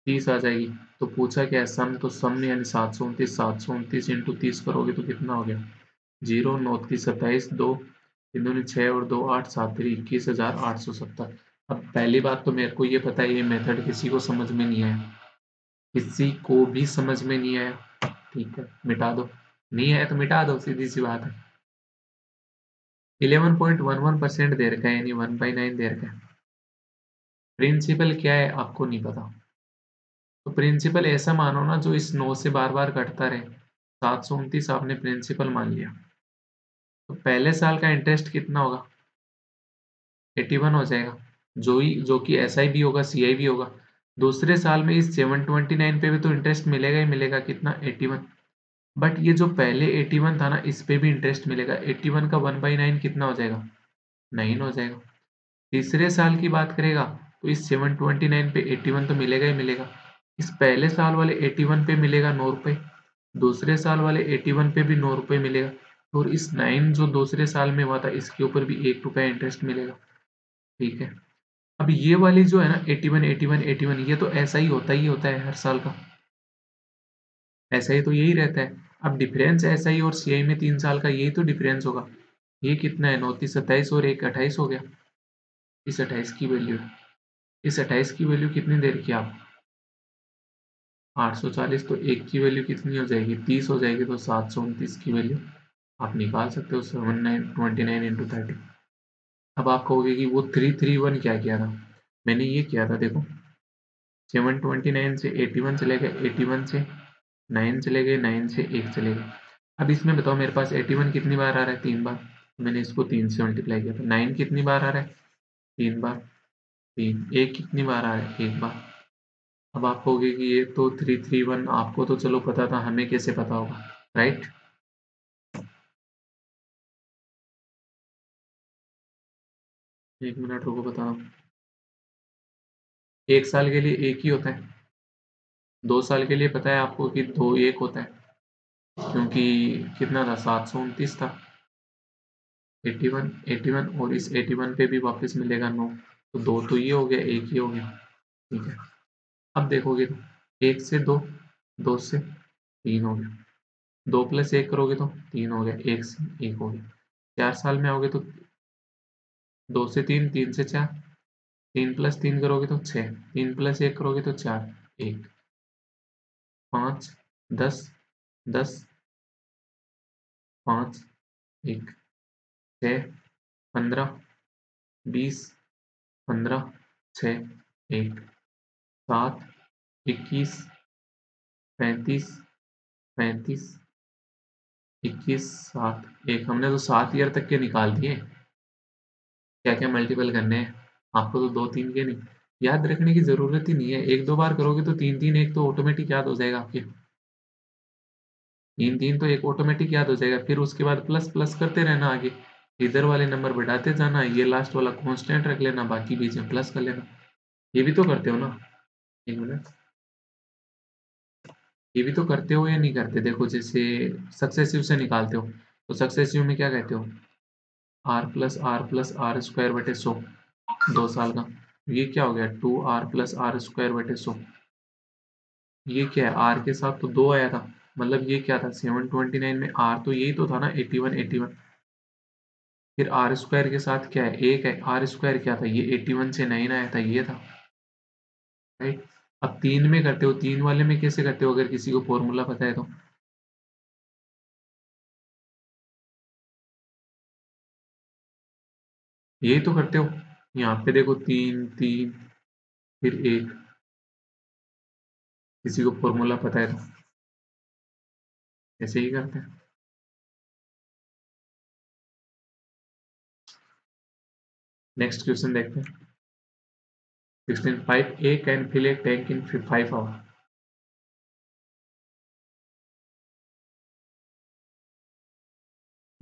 30 आ जाएगी। तो पूछा क्या है, सम, तो सम में यानी 729। 729 इंटू 30 करोगे तो कितना हो गया, 0, 9 30 27, 2 तीन दूनी 6 और 2 8, 7 3 21,870। अब पहली बात तो मेरे को ये पता है, ये मेथड किसी को समझ में नहीं आया, किसी को भी समझ में नहीं आया, ठीक है मिटा दो, नहीं आया तो मिटा दो, सीधी सी बात है। 11.11% दे रखा है, यानी 1/9 दे रखा है। प्रिंसिपल क्या है आपको नहीं पता, तो प्रिंसिपल ऐसा मानो ना जो इस 9 से बार बार कटता रहे। 729 आपने प्रिंसिपल मान लिया, तो पहले साल का इंटरेस्ट कितना होगा, 81 हो जाएगा, जो कि SI भी होगा, CI भी होगा। दूसरे साल में इस 729 पे भी तो इंटरेस्ट मिलेगा ही मिलेगा, कितना, 81। बट ये जो पहले 81 था ना, इस पे भी इंटरेस्ट मिलेगा। 81 का 1/9 कितना हो जाएगा, 9 हो जाएगा। तीसरे साल की बात करेगा तो इस 729 पे 81 तो मिलेगा ही मिलेगा। इस पहले साल वाले 81 पे मिलेगा 9 रुपए, दूसरे साल वाले 81 पे भी 9 रुपए मिलेगा, और इस 9 जो दूसरे साल में हुआ था इसके ऊपर भी 1 रुपया इंटरेस्ट मिलेगा। ठीक है, अब ये वाली जो है ना 81 81 81, ये तो ऐसा ही होता है हर साल का, ऐसा ही तो यही रहता है। अब डिफरेंस ऐसा ही और सीआई में 3 साल का यही तो डिफरेंस होगा। ये कितना है, 29 27 और एक 28 हो गया। इस 28 की वैल्यू, इस 28 की वैल्यू कितनी देर की आप, 840, तो एक की वैल्यू कितनी हो जाएगी, 30 हो जाएगी, तो 729 की वैल्यू आप निकाल सकते हो, 729 × 30। अब आप कहोगे कि वो 331 क्या किया था, मैंने ये किया था देखो, 729 से 81 चले गए, 81 से 9 चले गए, 9 से 1 चले गए। अब इसमें बताओ मेरे पास 81 कितनी बार आ रहा है, 3 बार, मैंने इसको 3 से मल्टीप्लाई किया था। 9 कितनी बार आ रहा है, 3 बार, 3, 1 कितनी बार आ रहा है, 1 बार। अब आप कहोगे कि ये तो 331, आपको तो चलो पता था, हमें कैसे पता होगा, राइट। 1 मिनट रुको बता रहा हूँ। 1 साल के लिए एक ही होता है, 2 साल के लिए पता है आपको कि दो एक होता है, क्योंकि कितना था, 729 था, 81 81, और इस 81 पे भी वापस मिलेगा 9, तो दो तो ये हो गया, एक ही हो गया। ठीक है, अब देखोगे तो 1 से 2, 2 से 3 हो गया, 2 + 1 करोगे तो 3 हो गया, 1 से 1 हो गया। 4 साल में आओगे तो 2 से 3, 3 से 4, 3 + 3 करोगे तो 6, 3 + 1 करोगे तो 4, 1, 5, 10, 10, 5, 1, 6, 15, 20, 15, 6, 1, 7, 21, 35, 35, 21, 7, 1, हमने तो 7 ईयर तक के निकाल दिए। क्या क्या मल्टीपल करने हैं, आपको तो 2 3 के नहीं याद रखने की जरूरत ही नहीं है, 1 2 बार करोगे तो 3 3 1 तो ऑटोमेटिक याद हो जाएगा आपके, 3 3 तो एक ऑटोमेटिक याद हो जाएगा, फिर उसके बाद प्लस प्लस करते रहना आगे, इधर वाले नंबर बढ़ाते जाना, ये लास्ट वाला कांस्टेंट रख लेना, बाकी बीच में प्लस कर लेना। ये भी तो करते हो ना, 1 मिनट, ये भी तो करते हो या नहीं करते, देखो जैसे सक्सेसिव से निकालते हो, तो सक्सेसिव में क्या कहते हो, r+r+r² बटे 100, 2 साल का, ये क्या हो गया, 2r+r² बटे 100, ये क्या है, r के साथ तो 2 आया था, मतलब ये क्या था, 729 में r तो यही तो था ना, 81 81, फिर आर स्क्वायर के साथ क्या है, एक है, आर स्क्वायर क्या था, ये 81 से 9 आया था, ये था, राइट। अब 3 में करते हो, 3 वाले में कैसे करते हो, अगर किसी को फॉर्मूला पता है तो, यही तो करते हो, यहाँ पे देखो 3 3, फिर 1, किसी को फॉर्मूला पता है तो ऐसे ही करते हैं। नेक्स्ट क्वेश्चन देखते हैं। 16 5 A can fill a tank in 5 hour.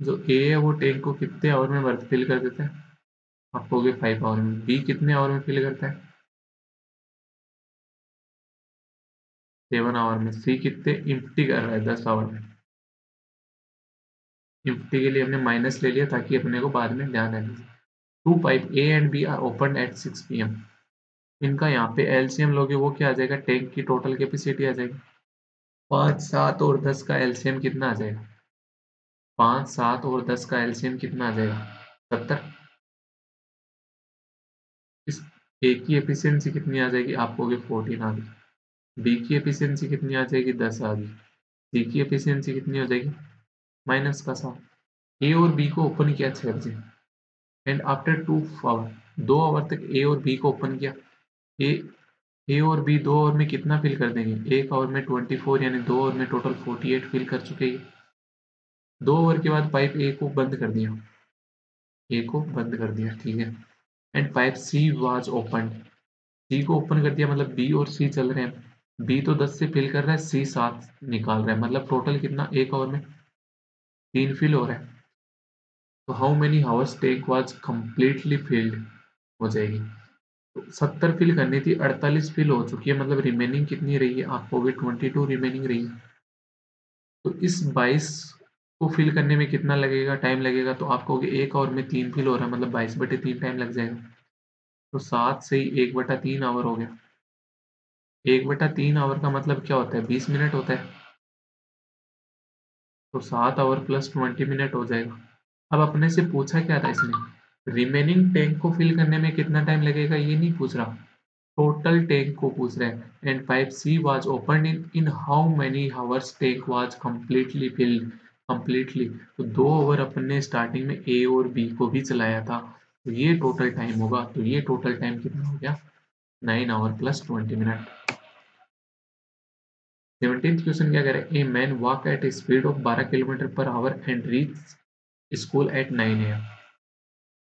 जो ए है वो टैंक को कितने आवर में भर फिल कर देता है, आप कहोगे 5 आवर में। बी कितने आवर में फिल करता है, 7 आवर में। सी कितने इम्प्टी कर रहा है, 10 आवर में। इम्प्टी के लिए हमने माइनस ले लिया ताकि अपने को बाद में ध्यान रहे। 2 pipe A and B are open at 6 PM। इनका यहाँ पे एलसीएम लोगे वो क्या आ जाएगा, टैंक की टोटल कैपेसिटी आ जाएगी, 5 7 और 10 का एलसीएम कितना आ जाएगा, 5 7 और 10 का एलसीएम कितना आ जाएगा, 70। इस ए की एफिशिएंसी कितनी आ जाएगी, आप कहोगे 14 आ गई। बी की एफिशिएंसी कितनी आ जाएगी, 10 आ गई। सी की एफिशिएंसी कितनी हो जाएगी, माइनस का 7। ए और बी को ओपन किया 6 बजे, एंड आफ्टर 2 आवर, 2 आवर तक ए और बी को ओपन किया। ए ए और बी 2 आवर में कितना फिल कर देंगे, 1 आवर में 24, यानी 2 आवर में टोटल 48 फिल कर चुके हैं। 2 आवर के बाद पाइप ए को बंद कर दिया, ए को बंद कर दिया, ठीक है। And pipe C was open, C को ओपन कर दिया, मतलब बी और सी चल रहे हैं। बी तो 10 से फिल कर रहा है, सी 7 निकाल रहा है, मतलब टोटल कितना, 1 आवर में 3 फिल हो रहा है। तो how many hours tank was completely filled हो जाएगी। तो 70 फिल करनी थी, 48 फिल हो चुकी है, मतलब रिमेनिंग कितनी रही है आपको भी 22 रिमेनिंग रही है। तो इस 22 को फिल करने में कितना लगेगा, टाइम लगेगा, तो आप कहोगे 1 आवर में 3 फिल हो रहा है, मतलब 22/3 टाइम लग जाएगा। तो 7 से ही 1/3 आवर हो गया। 1/3 आवर का मतलब क्या होता है, 20 मिनट होता है। तो 7 आवर प्लस 20 मिनट हो जाएगा। अब अपने से पूछा क्या था इसने, रिमेनिंग टैंक को फिल करने में कितना टाइम लगेगा ये नहीं पूछ रहा, टोटल टैंक को पूछ रहे हैं। And pipe C was open in how many hours tank was completely filled completely. तो 2 ओवर अपने स्टार्टिंग में ए और बी को भी चलाया था, तो ये टोटल टाइम होगा। तो ये टोटल टाइम कितना हो गया, 9 our plus 20 minute. 17th question क्या कह रहा है, a man walk at a speed of 12 kilometre per our and reach school eight 9 AM,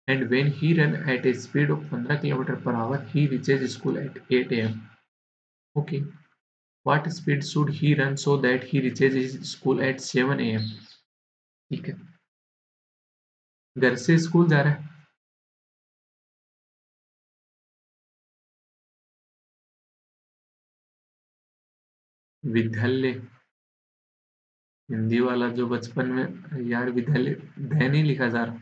and when he run at a speed of 15 km per hour, he reaches school at 8 AM. Okay, what speed should he run so that he reaches his school at 7 AM? ठीक है, घर से school जा रहा है, विद्यालय, हिंदी वाला जो बचपन में यार विद्यालय ध नहीं लिखा जा रहा,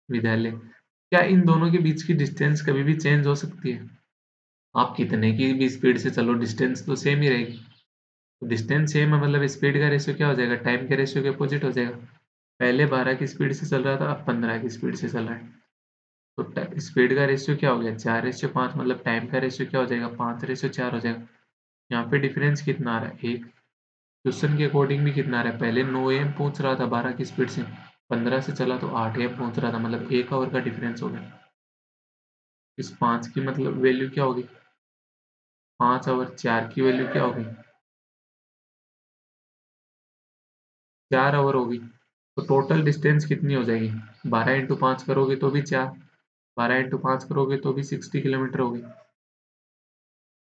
विद्यालय। क्या इन दोनों के बीच की डिस्टेंस कभी भी चेंज हो सकती है? आप कितने की भी स्पीड से चलो डिस्टेंस तो सेम ही रहेगी। डिस्टेंस सेम है मतलब स्पीड का रेशियो क्या हो जाएगा, टाइम के रेशियो के अपोजिट हो जाएगा। पहले 12 की स्पीड से चल रहा था, अब 15 की स्पीड से चल रहा है। तो स्पीड का रेशियो क्या हो गया, 4:5, मतलब टाइम का रेशियो क्या हो जाएगा, 5:4 हो जाएगा। यहाँ पे डिफरेंस कितना आ रहा है, एक। क्वेश्चन के अकॉर्डिंग भी कितना आ रहा है, पहले 9 AM पहुंच रहा था 12 की स्पीड से, 15 से चला तो 8 AM पहुंच रहा था, मतलब 1 आवर का डिफरेंस हो गया। इस 5 की मतलब वैल्यू क्या होगी, 5 आवर, 4 की वैल्यू क्या होगी, 4 आवर होगी। तो टोटल डिस्टेंस कितनी हो जाएगी, 12 × 5 करोगे तो भी 4, 12 × 5 करोगे तो भी 60 किलोमीटर होगी,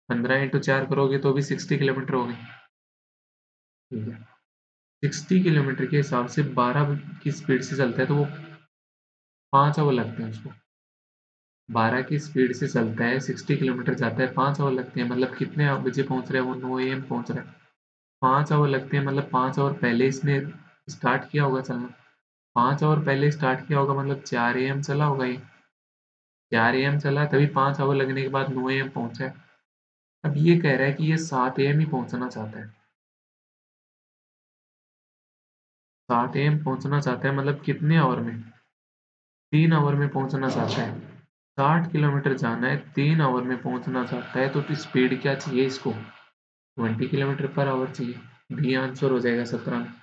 15 × 4 करोगे तो भी 60 किलोमीटर होगी। ठीक है, 60 किलोमीटर के हिसाब से 12 की स्पीड से चलता है तो वो 5 आवर लगते हैं उसको। 12 की स्पीड से चलता है, 60 किलोमीटर जाता है, 5 आवर लगते हैं, मतलब कितने बजे पहुंच रहे हैं वो, 9 AM पहुंच रहा है। 5 आवर लगते हैं, मतलब 5 आवर पहले इसने स्टार्ट किया होगा चलना। 5 आवर पहले स्टार्ट किया होगा, मतलब 4 AM चला होगा ये। 4 AM चला तभी 5 आवर लगने के बाद 9 AM पहुंचा है। अब ये कह रहा है कि ये 7 AM ही पहुंचना चाहता है, 7 AM पहुंचना चाहता है, मतलब कितने आवर में, 3 आवर में पहुंचना चाहता है। 60 किलोमीटर जाना है, 3 आवर में पहुंचना चाहता है, तो स्पीड क्या चाहिए इसको, 20 किलोमीटर पर आवर चाहिए। बी आंसर हो जाएगा 17 में।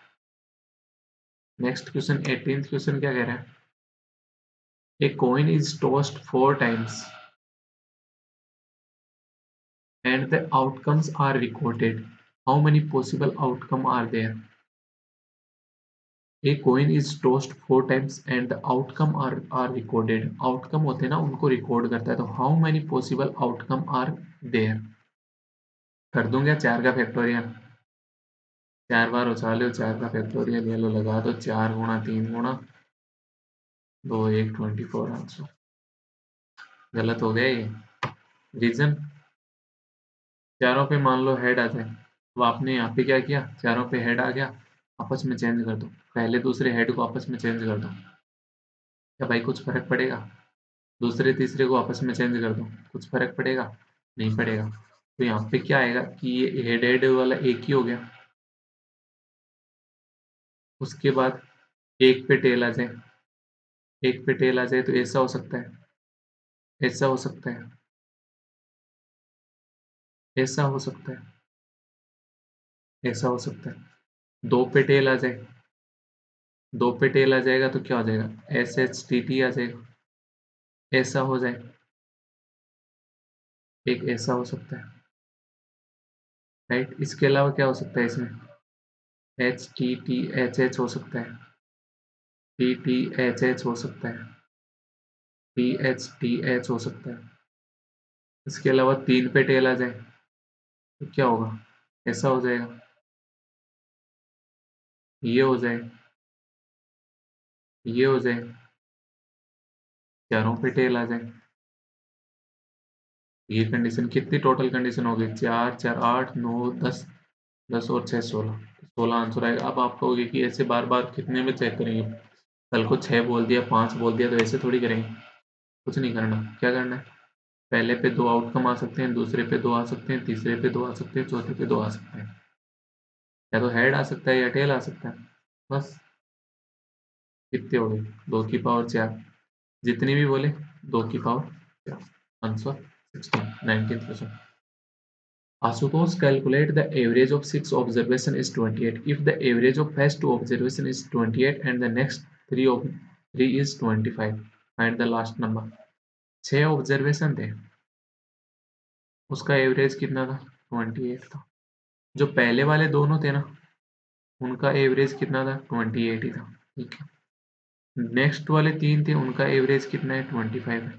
नेक्स्ट क्वेश्चन, 18th क्वेश्चन क्या कह रहा है, a coin is tossed 4 times and the outcomes are recorded, how many possible outcome are there? A coin is tossed 4 times and the outcome are recorded. Outcome होते हैं ना, उनको record करता है। तो how many possible outcome are there? कर दूं क्या 4 का फैक्टोरियल, 4 बार उछालो 4 का फैक्टोरियल, ये लो लगा दो, 4 × 3 × 2 1 24 आंसर। गलत हो गया ये। रीजन, चारों पे मान लो हेड आ जाए, तो आपने यहाँ पे क्या किया, चारों पे हेड आ गया, आपस में चेंज कर दो, पहले दूसरे हेड को आपस में चेंज कर दो, क्या भाई कुछ फर्क पड़ेगा? दूसरे तीसरे को आपस में चेंज कर दो, कुछ फर्क पड़ेगा? नहीं पड़ेगा। तो यहाँ पे क्या आएगा कि ये हेड हेड वाला एक ही हो गया, उसके बाद एक पे टेल आ जाए, एक पे टेल आ जाए तो ऐसा हो सकता है, ऐसा हो सकता है, ऐसा हो सकता है, ऐसा हो सकता है। दो पे टेल आ जाए, दो पे टेल आ जाएगा तो क्या हो जाएगा, SHTT आ जाएगा, ऐसा हो जाए, एक ऐसा हो सकता है, राइट। इसके अलावा क्या हो सकता है इसमें, HTTHH हो सकता है, TTHH हो सकता है, THTH हो सकता है। इसके अलावा 3 पे टेल आ जाए तो क्या होगा, ऐसा हो जाएगा, ये हो जाए, ये हो जाए, चारों पे टेल आ जाए। ये कंडीशन कितनी टोटल कंडीशन हो गई? 4 4 8 9 10, 10 और 6 16, 16 आंसर आएगा। अब आप कहोगे कि ऐसे बार बार कितने में चेक करेंगे? कल को 6 बोल दिया, 5 बोल दिया, तो ऐसे थोड़ी करेंगे। कुछ नहीं करना। क्या करना है? पहले पे 2 आउटकम आ सकते हैं, दूसरे पे 2 आ सकते हैं, तीसरे पे 2 आ सकते हैं, चौथे पे 2 आ सकते हैं। या तो हेड आ सकता है या टेल आ सकता है। बस। कितने हो गए? 2 की पावर 4। जितनी भी बोले 2 की power 4। Answer 16, 19%। Ashutosh calculate the average of 6 observation is 28. If the average of first 2 observation is 28 and the next 3 is 25, find the last number. 6 observation थे, उसका एवरेज कितना था? 28 था। जो पहले वाले दोनों थे ना, उनका एवरेज कितना था? 28 ही था। ठीक है। नेक्स्ट वाले 3 थे, उनका एवरेज कितना है? 25 है।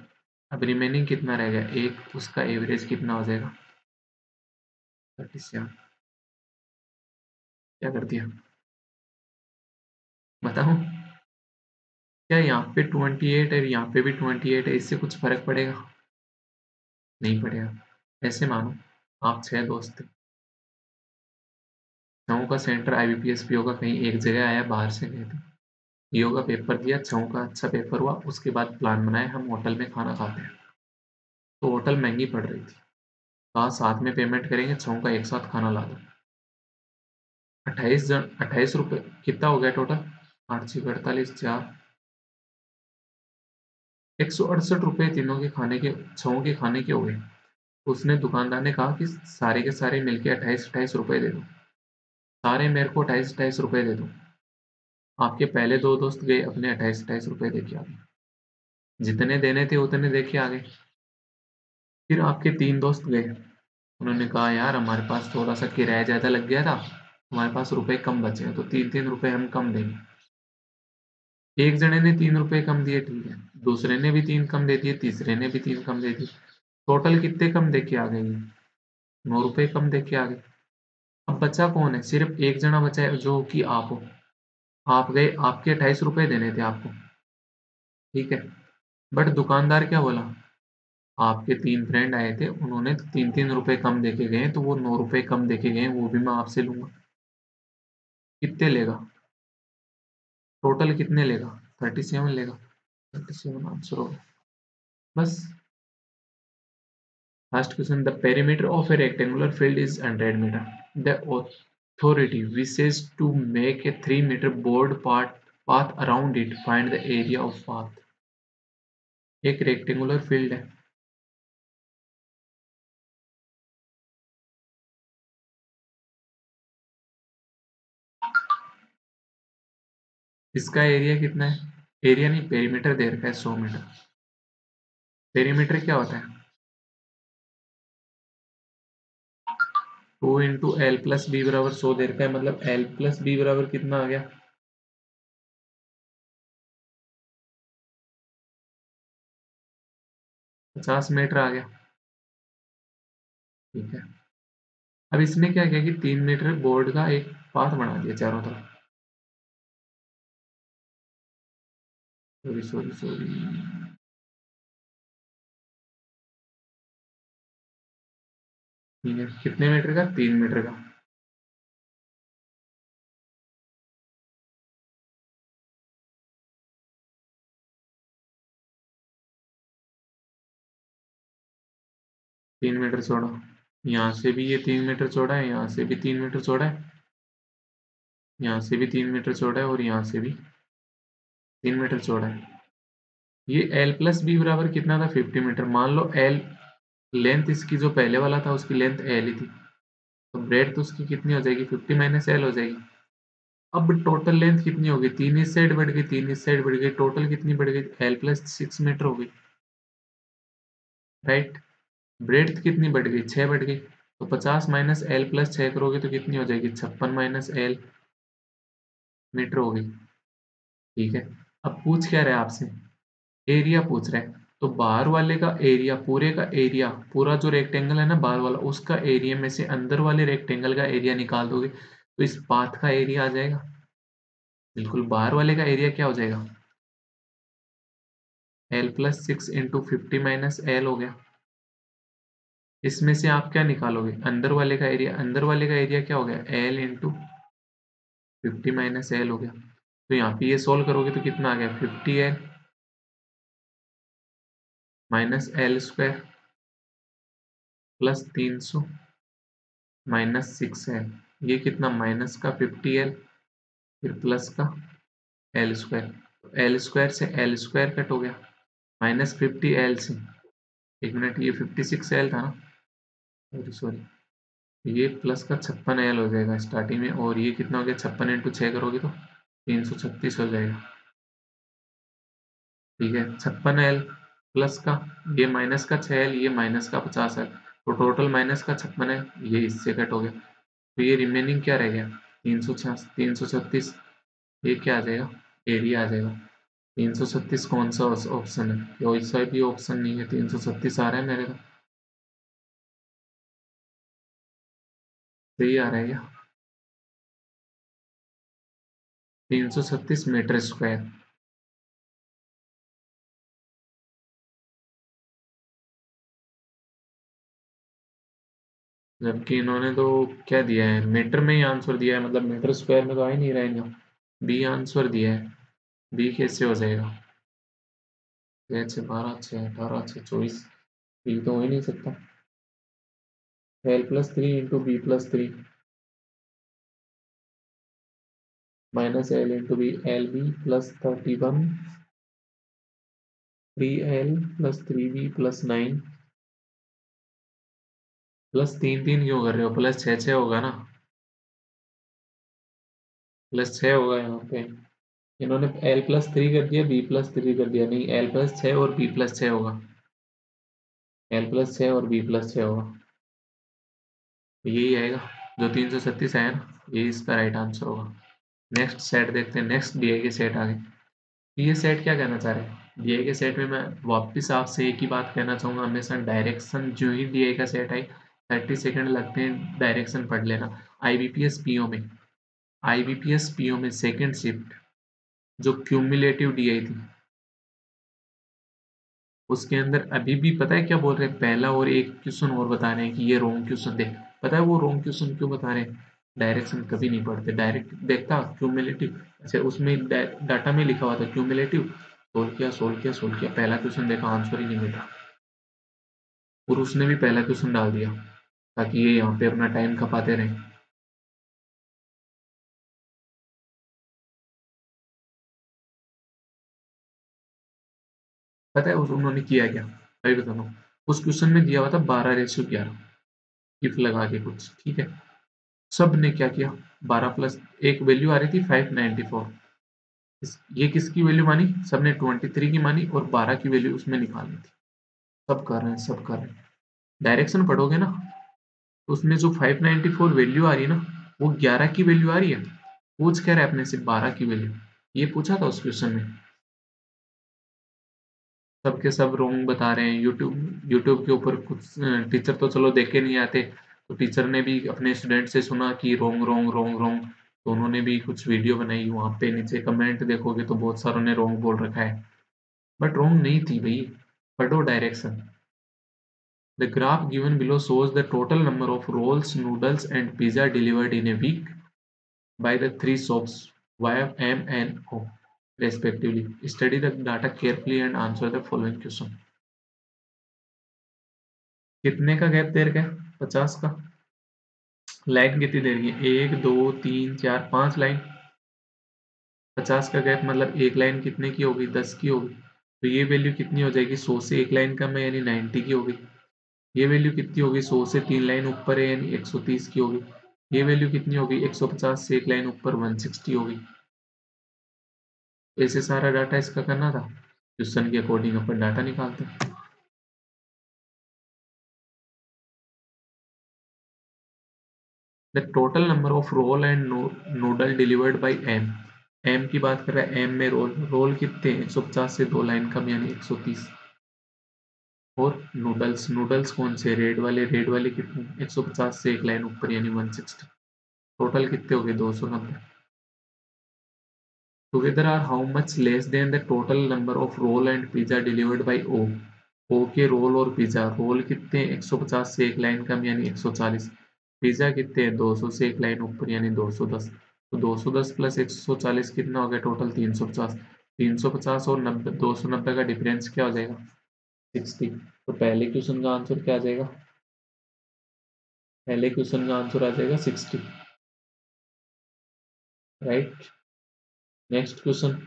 अब रिमेनिंग कितना रह गया? एक, उसका एवरेज कितना हो जाएगा? 37। क्या कर दिया बताओ? क्या यहाँ पे 28 है, यहाँ पे भी 28 है, इससे कुछ फर्क पड़ेगा? नहीं पड़ेगा। ऐसे मानो आप 6 दोस्त थे, 6 का सेंटर IBPS PO का कहीं एक जगह आया, बाहर से गए थे, PO का पेपर दिया, 6 का अच्छा पेपर हुआ, उसके बाद प्लान बनाए हम होटल में खाना खाते हैं। तो होटल महंगी पड़ रही थी, कहा साथ में पेमेंट करेंगे, 6 का एक साथ खाना ला दो। 28 रुपये कितना हो गया टोटल? 8 6 48 4, 168 रुपये तीनों के खाने के, 6 के खाने के हो गए। उसने दुकानदार ने कहा कि सारे के सारे मिलके 28 28 रुपये दे दो, सारे मेरे को 28 28 रुपये दे दो। आपके पहले 2 दोस्त गए, अपने 28 28 रुपये दे के आ गए, जितने देने थे उतने दे के आ गए। फिर आपके 3 दोस्त गए, उन्होंने कहा यार हमारे पास थोड़ा सा किराया ज़्यादा लग गया था, हमारे पास रुपए कम बचे हैं, तो 3 3 रुपये हम कम देंगे। एक जने ने 3 रुपये कम दिए, ठीक है, दूसरे ने भी 3 कम दे दिए, तीसरे ने भी 3 कम दे दिए। टोटल कितने कम दे के आ गए? ये 9 रुपये कम दे के आ गए। अब बचा कौन है? सिर्फ एक जना बचा है, जो कि आप हो। आप गए, आपके 28 रुपये देने थे आपको, ठीक है, बट दुकानदार क्या बोला? आपके 3 फ्रेंड आए थे, उन्होंने 3 3 रुपये कम देके गए, तो वो 9 रुपये कम देके गए, वो भी मैं आपसे लूंगा। कितने लेगा? टोटल कितने लेगा? 37 लेगा। 37 आंसर होगा। बस। First question, the perimeter of a rectangular field is 100 metre, the authority wishes to make a 3 meter board path around it, find the area of path। एक रेक्टेंगुलर फील्ड है, इसका एरिया कितना है? एरिया नहीं, perimeter दे रखा है 100 metre. Perimeter क्या होता है? 2 × L + B बराबर 100 दे रखा है, मतलब L + B बराबर कितना आ गया? 50 मीटर आ गया। ठीक है। अब इसने क्या किया कि 3 मीटर बोर्ड का एक पाथ बना दिया चारों तरफ। Sorry sorry sorry. ठीक है, कितने मीटर का? 3 मीटर का। 3 मीटर चौड़ा, यहाँ से भी ये 3 मीटर चौड़ा है, यहाँ से भी 3 मीटर चौड़ा है, यहाँ से भी 3 मीटर चौड़ा है, और यहाँ से भी 3 मीटर चौड़ा है। ये L + B बराबर कितना था? 50 मीटर। मान लो L लेंथ इसकी जो पहले वाला था उसकी लेंथ L ही थी, तो ब्रेड तो उसकी कितनी हो जाएगी? 50 - L हो जाएगी। अब टोटल लेंथ कितनी होगी? 3 इस साइड बढ़ गई, 3 इस साइड बढ़ गई, टोटल कितनी बढ़ गई? L + 6 मीटर हो गई, राइट। ब्रेड्थ कितनी बढ़ गई? 6 बढ़ गई। तो 50 - L + 6 करोगे तो कितनी हो जाएगी? 56 - L मीटर हो गई। ठीक है। अब पूछ क्या रहा है आपसे? एरिया पूछ रहा है। तो बाहर वाले का एरिया, पूरे का एरिया, पूरा जो रेक्टेंगल है ना बाहर वाला, उसका एरिया में से अंदर वाले रेक्टेंगल का एरिया निकाल दोगे, तो इस पाथ का एरिया आ जाएगा। बिल्कुल बाहर वाले का एरिया क्या हो जाएगा, L+6 × 50 - L हो गया। इसमें से आप क्या निकालोगे, अंदर वाले का एरिया, अंदर वाले का एरिया क्या हो गया, L × 50 - L हो गया। तो यहाँ पे ये सोल्व करोगे तो कितना आ गया, 50L -L² प्लस 300 -6L। ये कितना, माइनस का 50L फिर प्लस का L²। L² से L² कट हो गया, -50L से, एक मिनट, ये 56L था ना, सॉरी सॉरी, ये प्लस का 56L हो जाएगा स्टार्टिंग में, और ये कितना हो गया, 56 × 6 करोगे तो 336 हो जाएगा। ठीक है, 56L प्लस का, ये माइनस का 6L, ये माइनस का 50L, तो टोटल माइनस का 56L, ये इससे कट हो गया। तो ये रिमेनिंग क्या रह गया, 336। ये क्या आ जाएगा, एरिया आ जाएगा। 336 कौन सा ऑप्शन है, कोई सा भी ऑप्शन नहीं है, 336 आ रहा है मेरे को, सही आ रहा है क्या, 336 मीटर स्क्वायर। जबकि इन्होंने तो क्या दिया है, मीटर में ही आंसर दिया है, मतलब मीटर स्क्वायर में तो आ ही नहीं रहा है इनका, बी आंसर दिया है। बी कैसे हो जाएगा, 6 6 12 6 18 6 24, बी तो हो ही नहीं सकता। L+3 × B+3 -L × B, LB+31 3L+3B+9 plus 3 3 क्यों कर रहे हो, +6 6 होगा ना, +6 होगा यहाँ पे। इन्होंने L+3 कर दिया, B+3 कर दिया, नहीं L+6 और B+6 होगा, L+6 और B+6 होगा, तो यही आएगा, जो 336 आया ना, ये इसका राइट आंसर होगा। नेक्स्ट सेट देखते हैं, नेक्स्ट DI के सेट आ गए। ये सेट क्या कहना चाह रहे हैं, DI के सेट में मैं वापस आपसे एक ही बात कहना चाहूंगा, हमेशा डायरेक्शन, जो ही DI का सेट आई 30 सेकंड लगते हैं, डायरेक्शन पढ़ लेना। IBPS PO में सेकंड शिफ्ट जो क्यूमुलेटिव DI थी, उसके अंदर अभी भी पता है क्या बोल रहे हैं, पहला और एक क्वेश्चन और बता रहे हैं कि ये रॉन्ग क्वेश्चन दे। पता है वो रॉन्ग क्वेश्चन क्यों बता रहे हैं, डायरेक्शन कभी नहीं पढ़ते, डायरेक्ट देखता क्यूमुलेटिव, अच्छा उसमें डाटा में लिखा हुआ था क्यूमुलेटिव, सोल्व किया, पहला क्वेश्चन देखा, आंसर ही नहीं मिला, और उसने भी पहला क्वेश्चन डाल दिया ताकि ये यहाँ पे अपना टाइम खपाते रहे। पता है उन्होंने किया क्या, अभी बताता हूँ। उस क्वेश्चन में दिया हुआ था 12:11, इफ लगा के कुछ, ठीक है। सब ने क्या किया, 12 प्लस एक वैल्यू आ रही थी 594, ये किसकी वैल्यू मानी, सबने 23 की मानी और 12 की वैल्यू उसमें निकालनी थी। सब कर रहे हैं। डायरेक्शन पढ़ोगे ना, तो उसमें जो 594 वैल्यू आ रही है ना, वो 11 की वैल्यू आ रही है, पूछ कह रहा है अपने से 12 की वैल्यू, ये पूछा था उस क्वेश्चन में। सबके सब रोंग बता रहे हैं, यूट्यूब के ऊपर कुछ टीचर तो चलो देख के नहीं आते, तो टीचर ने भी अपने स्टूडेंट से सुना कि रोंग रोंग रोंग रोंग, तो उन्होंने भी कुछ वीडियो बनाई, वहां पे नीचे कमेंट देखोगे तो बहुत सारों ने रोंग बोल रखा है, बट रोंग नहीं थी भाई, पढ़ो direction. The graph given below shows the total number of rolls, noodles, and pizza delivered in a week by the three shops via M and O, respectively. Study the data carefully and answer the following question. कितने का gap दे रखा है, 50 का। Line कितनी दे रही है, 1 2 3 4 5 line, 50 का gap मतलब एक लाइन कितने की होगी, 10 की होगी, तो ये वैल्यू कितनी हो जाएगी, 100 से एक लाइन कम है यानी 90 की होगी। ये वैल्यू कितनी होगी, 100 से 3 लाइन ऊपर है यानी 130 की होगी। ये वैल्यू कितनी होगी, 150 से एक लाइन ऊपर 160 होगी। ऐसे सारा डाटा इसका करना था, क्वेश्चन के अकॉर्डिंग अपन डाटा निकालते हैं। The total number of roll and noodle delivered by M, M की बात कर रहा है, एम में रोल कितने, 150 से 2 लाइन कम यानी 130, और नूडल्स कौन से, रेड वाले कितने, 150 से एक लाइन ऊपर यानी 160, टोटल कितने हो गए, 290। Together are how much less than the total number of roll and pizza delivered by O के रोल और पिज्जा, रोल कितने 150 से एक लाइन कम यानी 140, पिज्जा कितने हैं 200 से एक लाइन ऊपर यानी 210। तो 210 प्लस 140 कितना हो गया टोटल 350। 350 और 90 290 का डिफरेंस क्या हो जाएगा 60। तो पहले क्वेश्चन का आंसर क्या आ जाएगा, पहले क्वेश्चन का आंसर आ जाएगा 60, right. Next question,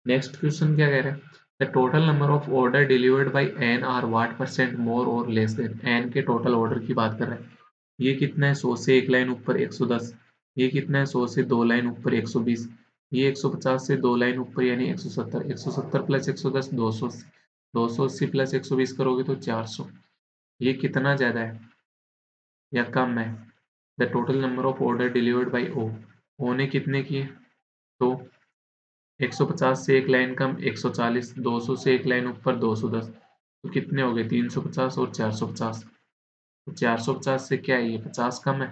next question क्या कह रहा है, the total number of order delivered by N are what percent more और लेस देन, एन के टोटल ऑर्डर की बात कर रहा है। ये कितना है 100 से एक लाइन ऊपर 110, ये कितना है 100 से दो लाइन ऊपर 120, ये 150 से दो लाइन ऊपर यानी 170, 170 प्लस 110 280, 280 प्लस 120 करोगे तो 400। ये कितना ज्यादा है या कम है, the total number of order delivered by O ने कितने किए, तो 150 से एक लाइन कम 140, 200 से एक लाइन ऊपर 210, तो कितने हो गए 350 और 450। तो 450 से क्या है ये 50 कम है,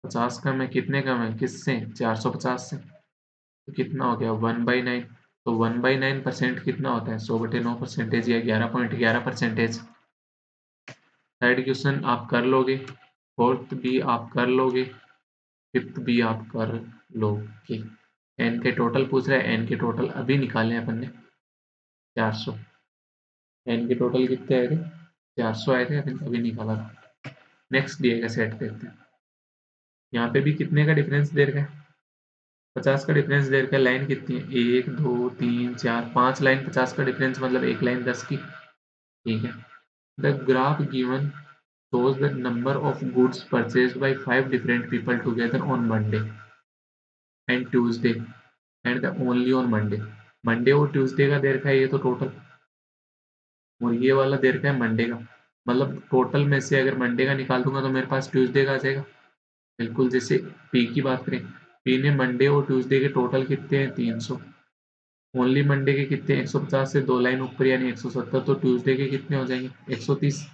50 कम है, कितने कम है किससे 450 से, तो कितना हो गया 1/9। तो 1/9% कितना होता है 100/9% या 11.11%। थर्ड क्वेश्चन आप कर लोगे, फोर्थ भी आप कर लोगे, फिफ्थ भी आप कर लोगे। एन के टोटल पूछ रहा है, एन के टोटल अभी निकाले अपन ने 400, एन के टोटल कितने आए थे 400 आए थे, अभी निकाला था। नेक्स्ट दिए का सेट देखते हैं, यहाँ पे भी कितने का डिफरेंस दे रखा है 50 का डिफरेंस दे रखा है। लाइन कितनी है 1 2 3 4 5 लाइन, 50 का डिफरेंस मतलब एक लाइन 10 की, ठीक है। The graph given shows the number of goods purchased by 5 different people together on Monday and Tuesday and the only on Monday। Monday और ट्यूसडे का दे रखा है ये तो टोटल, और ये वाला दे रखा है मंडे का, मतलब टोटल में से अगर मंडे का निकाल दूंगा तो मेरे पास ट्यूसडे का आ जाएगा। बिल्कुल जैसे पी की बात करें, पी ने मंडे और ट्यूसडे के टोटल कितने हैं 300, ओनली मंडे के कितने 150 से दो लाइन ऊपर यानी 170, तो ट्यूसडे के कितने हो जाएंगे 130,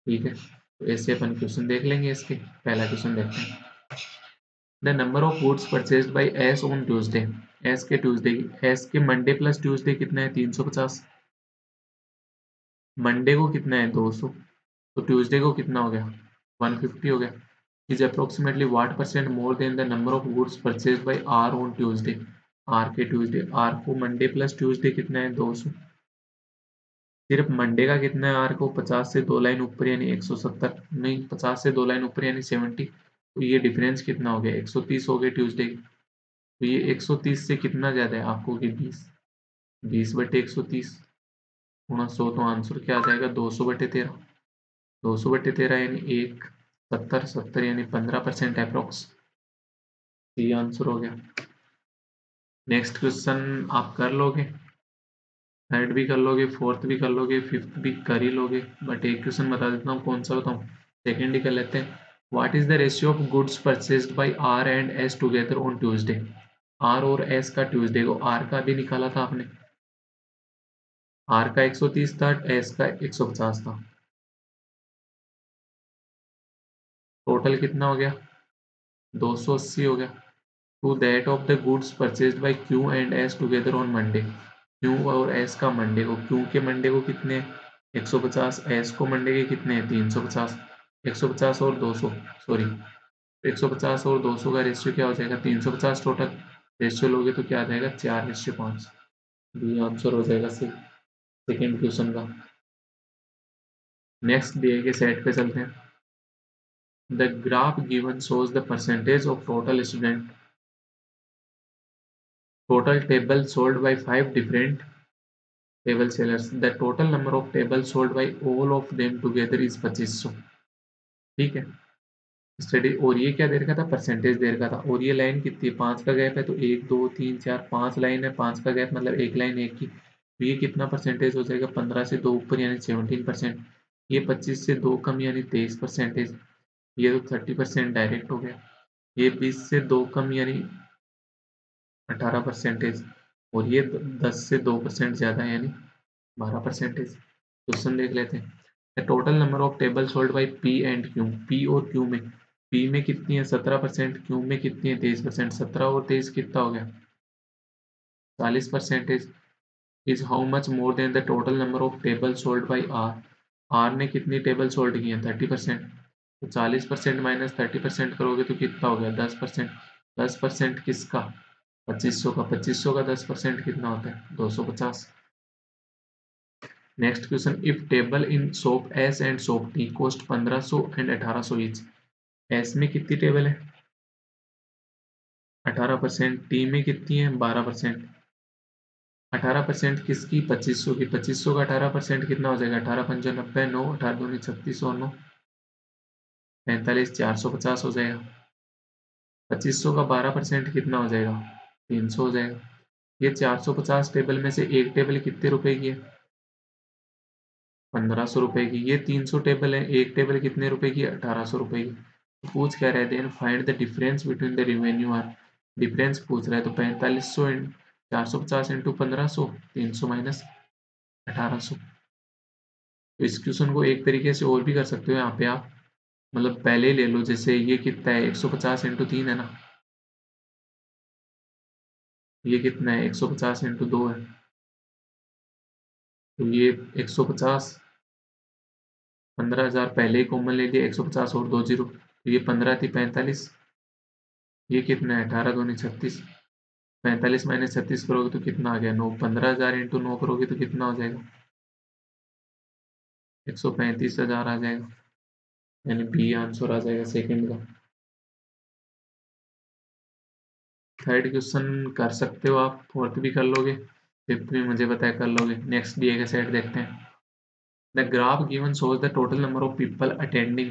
ठीक है। तो ऐसे अपन क्वेश्चन देख लेंगे इसके। पहला क्वेश्चन देखते हैं, the number of goods purchased by S on Tuesday, S के ट्यूसडे, एस के मंडे प्लस ट्यूसडे कितना है 350, मंडे को कितना है 200, तो ट्यूसडे को कितना हो गया 150 हो गया। Is approximately what percent more than the number of goods purchased by R on Tuesday, R के ट्यूसडे, आर को मंडे प्लस ट्यूसडे कितना है 200, सिर्फ मंडे का कितना है आर को 50 से दो लाइन ऊपर यानी 170, नहीं 50 से दो लाइन ऊपर यानी 70, तो ये डिफरेंस कितना हो गया 130 हो गया ट्यूसडे। तो ये 130 से कितना ज्यादा है आपको कि 20, 20/130 गुणा 100, तो आंसर क्या आ जाएगा 200/13, 200/13 यानी 1, 70, 70 यानी 15% अप्रोक्स, ये आंसर हो गया। नेक्स्ट क्वेश्चन आप कर लोगे, थर्ड भी कर लोगे, फोर्थ भी कर लोगे, फिफ्थ भी कर ही लोगे, बट एक क्वेश्चन बता देता हूँ कौन सा बताऊँ, सेकेंड ही कर लेते हैं। What is the ratio of goods purchased by R and S together on Tuesday, R और एस का ट्यूसडे को, आर का भी निकाला था आपने, आर का 130 था, एस का 150 था, टोटल कितना हो गया 280 हो गया। To that of the goods purchased by Q and S together on Monday, Q और एस का मंडे को, क्यू के मंडे को कितने 150, एस को मंडे के कितने हैं 350, 150 और 200, सॉरी 150 और 200 का रेशियो क्या हो जाएगा 350 टोटल, रेशियो लोगे तो क्या आ जाएगा 4:5, ये आंसर हो जाएगा सेकेंड क्वेश्चन का। नेक्स्ट दिए के सेट पे चलते हैं, the graph given shows the percentage of total table sold by 5 different table sellers, the total number of tables sold by all of them together is 2500, ठीक है। स्टडी, और ये क्या दे रखा था परसेंटेज दे रखा था, और ये लाइन कितनी है 5 का गैप है, तो 1 2 3 4 5 लाइन है, 5 का गैप मतलब एक लाइन एक की, तो ये कितना परसेंटेज हो जाएगा 15 से 2 ऊपर यानी 17%, ये 25 से 2 कम यानी 23%, ये तो 30% डायरेक्ट हो गया, ये 20 से 2 कम यानी 18%, और ये 10 से 2% ज्यादा यानी 12%। क्वेश्चन देख लेते हैं, the total number of table sold by P and Q, P और क्यू में, पी में कितनी है 17%, क्यू में कितनी है 23%, 17 और 23 कितना हो गया 40% is how much more than the total number of table sold by R. R ने कितनी टेबल सोल्ड की हैं? 30%। तो 40% माइनस 30% करोगे तो कितना हो गया? 10%। 10% किसका? 2500 का। 2500 का 10% कितना होता है? 250। Next question, if table in soap S and soap T cost 1500 and 1800 each. S में कितनी टेबल है? 18%। टी में कितनी है? 12%। 18% किसकी? 2500 की। 2500 का 18% कितना हो जाएगा? 18 पंजा 90, 9 18 दूनी 36 और 9 45, 450 हो जाएगा। 2500 का 12% कितना हो जाएगा? 300 हो जाएगा। ये 450 टेबल में से एक टेबल कितने रुपए की है? 1500 रुपए की। ये 300 टेबल है, एक टेबल कितने रुपए की? 1800 रुपए की। तो पूछ क्या रहे then find the difference between the revenue R. Difference पूछ रहा है तो 4500 450 इंटू 1500, 300 माइनस 1800। तो इस क्वेश्चन को एक तरीके से और भी कर सकते हो यहाँ पे आप, मतलब पहले ही ले लो, जैसे ये कितना है? 150 इंटू 3 है ना, ये कितना है? 150 इंटू 2 है, तो ये 150, 15,000 पहले ही कॉमन ले लिया, 150 और 2 जीरो, तो ये 15 थी 45। ये कितना है? 18 दूनी 36। 45 माइनस 36 करोगे तो कितना आ गया? 9। 15,000 इंटू 9 करोगे तो कितना हो जाएगा? 135,000 आ जाएगा, यानी बी आंसर आ जाएगा सेकंड का। थर्ड क्वेश्चन कर सकते हो आप, फोर्थ भी कर लोगे, फिफ्थ भी मुझे पता है कर लोगे। नेक्स्ट दिए गए सेट देखते हैं। The graph given shows the total number of people attending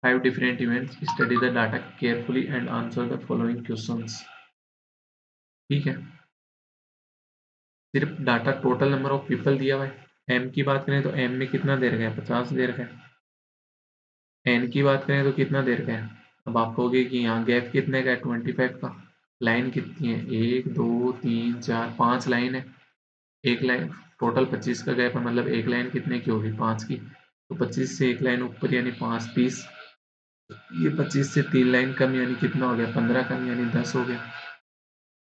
5 different events. Study the data carefully and answer the following questions। ठीक है, सिर्फ data total number of people दिया हुआ है। एम की बात करें तो एम में कितना दे रखा है? 50 दे रखा है। एन की बात करें तो कितना दे रखा है? अब आप कहोगे कि यहाँ गैप कितने का है? 25 का। लाइन कितनी है? 1 2 3 4 5 लाइन है। एक लाइन टोटल 25 का गैप है, मतलब एक लाइन कितने की होगी? 5 की। तो 25 से एक लाइन ऊपर यानी 5 30। ये 25 से 3 लाइन कम यानी कितना हो गया? 15 कम यानी 10 हो गया।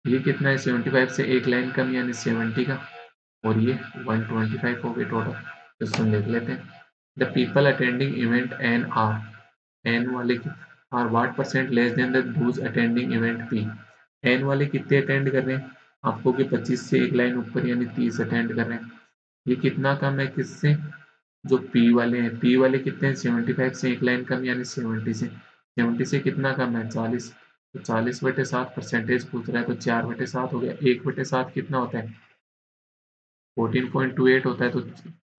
ये कितना है? 75 से एक लाइन कम यानी 70 का, और ये 125 हो गए टोटल। क्वेश्चन देख लेते हैं। The people attending event N are, N वाले are what percent less than the those attending event P. N वाले कितने अटेंड कर रहे हैं? आपको कि 25 से एक लाइन ऊपर यानी 30 अटेंड कर रहे हैं। ये कितना कम है किससे? जो पी वाले हैं। पी वाले कितने हैं? 75 से एक लाइन कम यानी 70 से। 70 से कितना कम है? 40। तो 40/7 परसेंटेज पूछ रहा है, तो 4/7 हो गया। 1/7 कितना होता है? 14.28 होता है, तो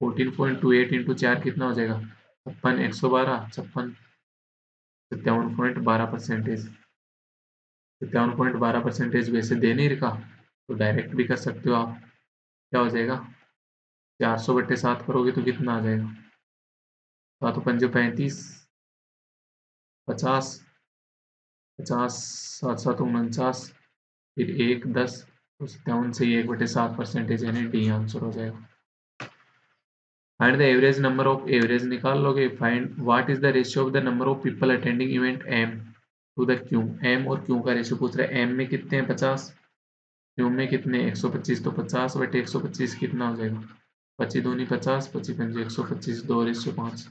14.28 इंटू 4 कितना हो जाएगा? 56, 112, 56, 57.12%। 57.12% वैसे दे नहीं रखा, तो डायरेक्ट भी कर सकते हो आप। क्या हो जाएगा? 400/7 करोगे तो कितना आ जाएगा? 7 पंजे 35, 50, 50 7 7 49, फिर 1 10, तो 57 से 1/7% यानी डी आंसर हो जाएगा। Find the average number of, average निकाल लोगे। Find what is the ratio of the number of people attending event M to the Q. M और क्यू का रेशियो पूछ रहा है। एम में कितने हैं? 50। क्यू में कितने? 125। तो 50/125 कितना हो जाएगा? 25 दूनी 50, 25 पंजे 125, 2:5।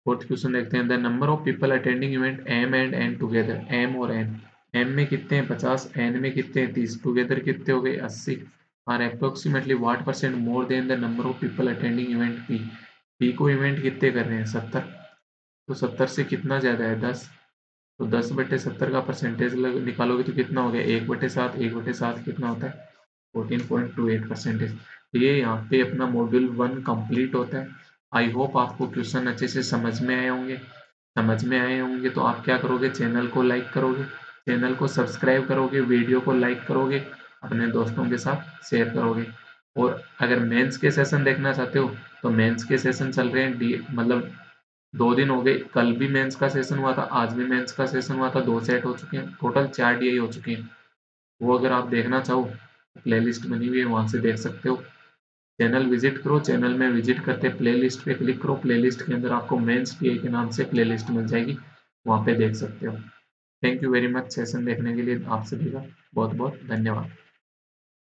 फोर्थ क्वेश्चन देखते हैं। The number of people attending event M and N together, M और एन। एम में कितने हैं? 50। एन में कितने हैं? 30। टुगेदर कितने हो गए? 80। Are approximately what percent more than the number of people attending event P. P को इवेंट कितने कर रहे हैं? 70। तो 70 से कितना ज्यादा है? 10। तो 10/70 का परसेंटेज निकालोगे तो कितना हो गया? 1/7। 1/7 कितना होता है? 14.28%। ये यहाँ पे अपना मॉड्यूल 1 कंप्लीट होता है। आई होप आपको क्वेश्चन अच्छे से समझ में आए होंगे। समझ में आए होंगे तो आप क्या करोगे? चैनल को लाइक करोगे, चैनल को सब्सक्राइब करोगे, वीडियो को लाइक करोगे, अपने दोस्तों के साथ शेयर करोगे। और अगर मेंस के सेशन देखना चाहते हो तो मेंस के सेशन चल रहे हैं, मतलब 2 दिन हो गए। कल भी मेंस का सेशन हुआ था, आज भी मेंस का सेशन हुआ था। 2 सेट हो चुके हैं, टोटल 4 DI हो चुके हैं। वो अगर आप देखना चाहो प्लेलिस्ट बनी हुई है, वहां से देख सकते हो। चैनल विजिट करो, चैनल में विजिट करते प्लेलिस्ट पे क्लिक करो। प्लेलिस्ट के अंदर आपको मेंस टीआई के नाम से प्लेलिस्ट मिल जाएगी, वहां पे देख सकते हो। Thank you very much session देखने के लिए आप सभी का। बहुत बहुत धन्यवाद।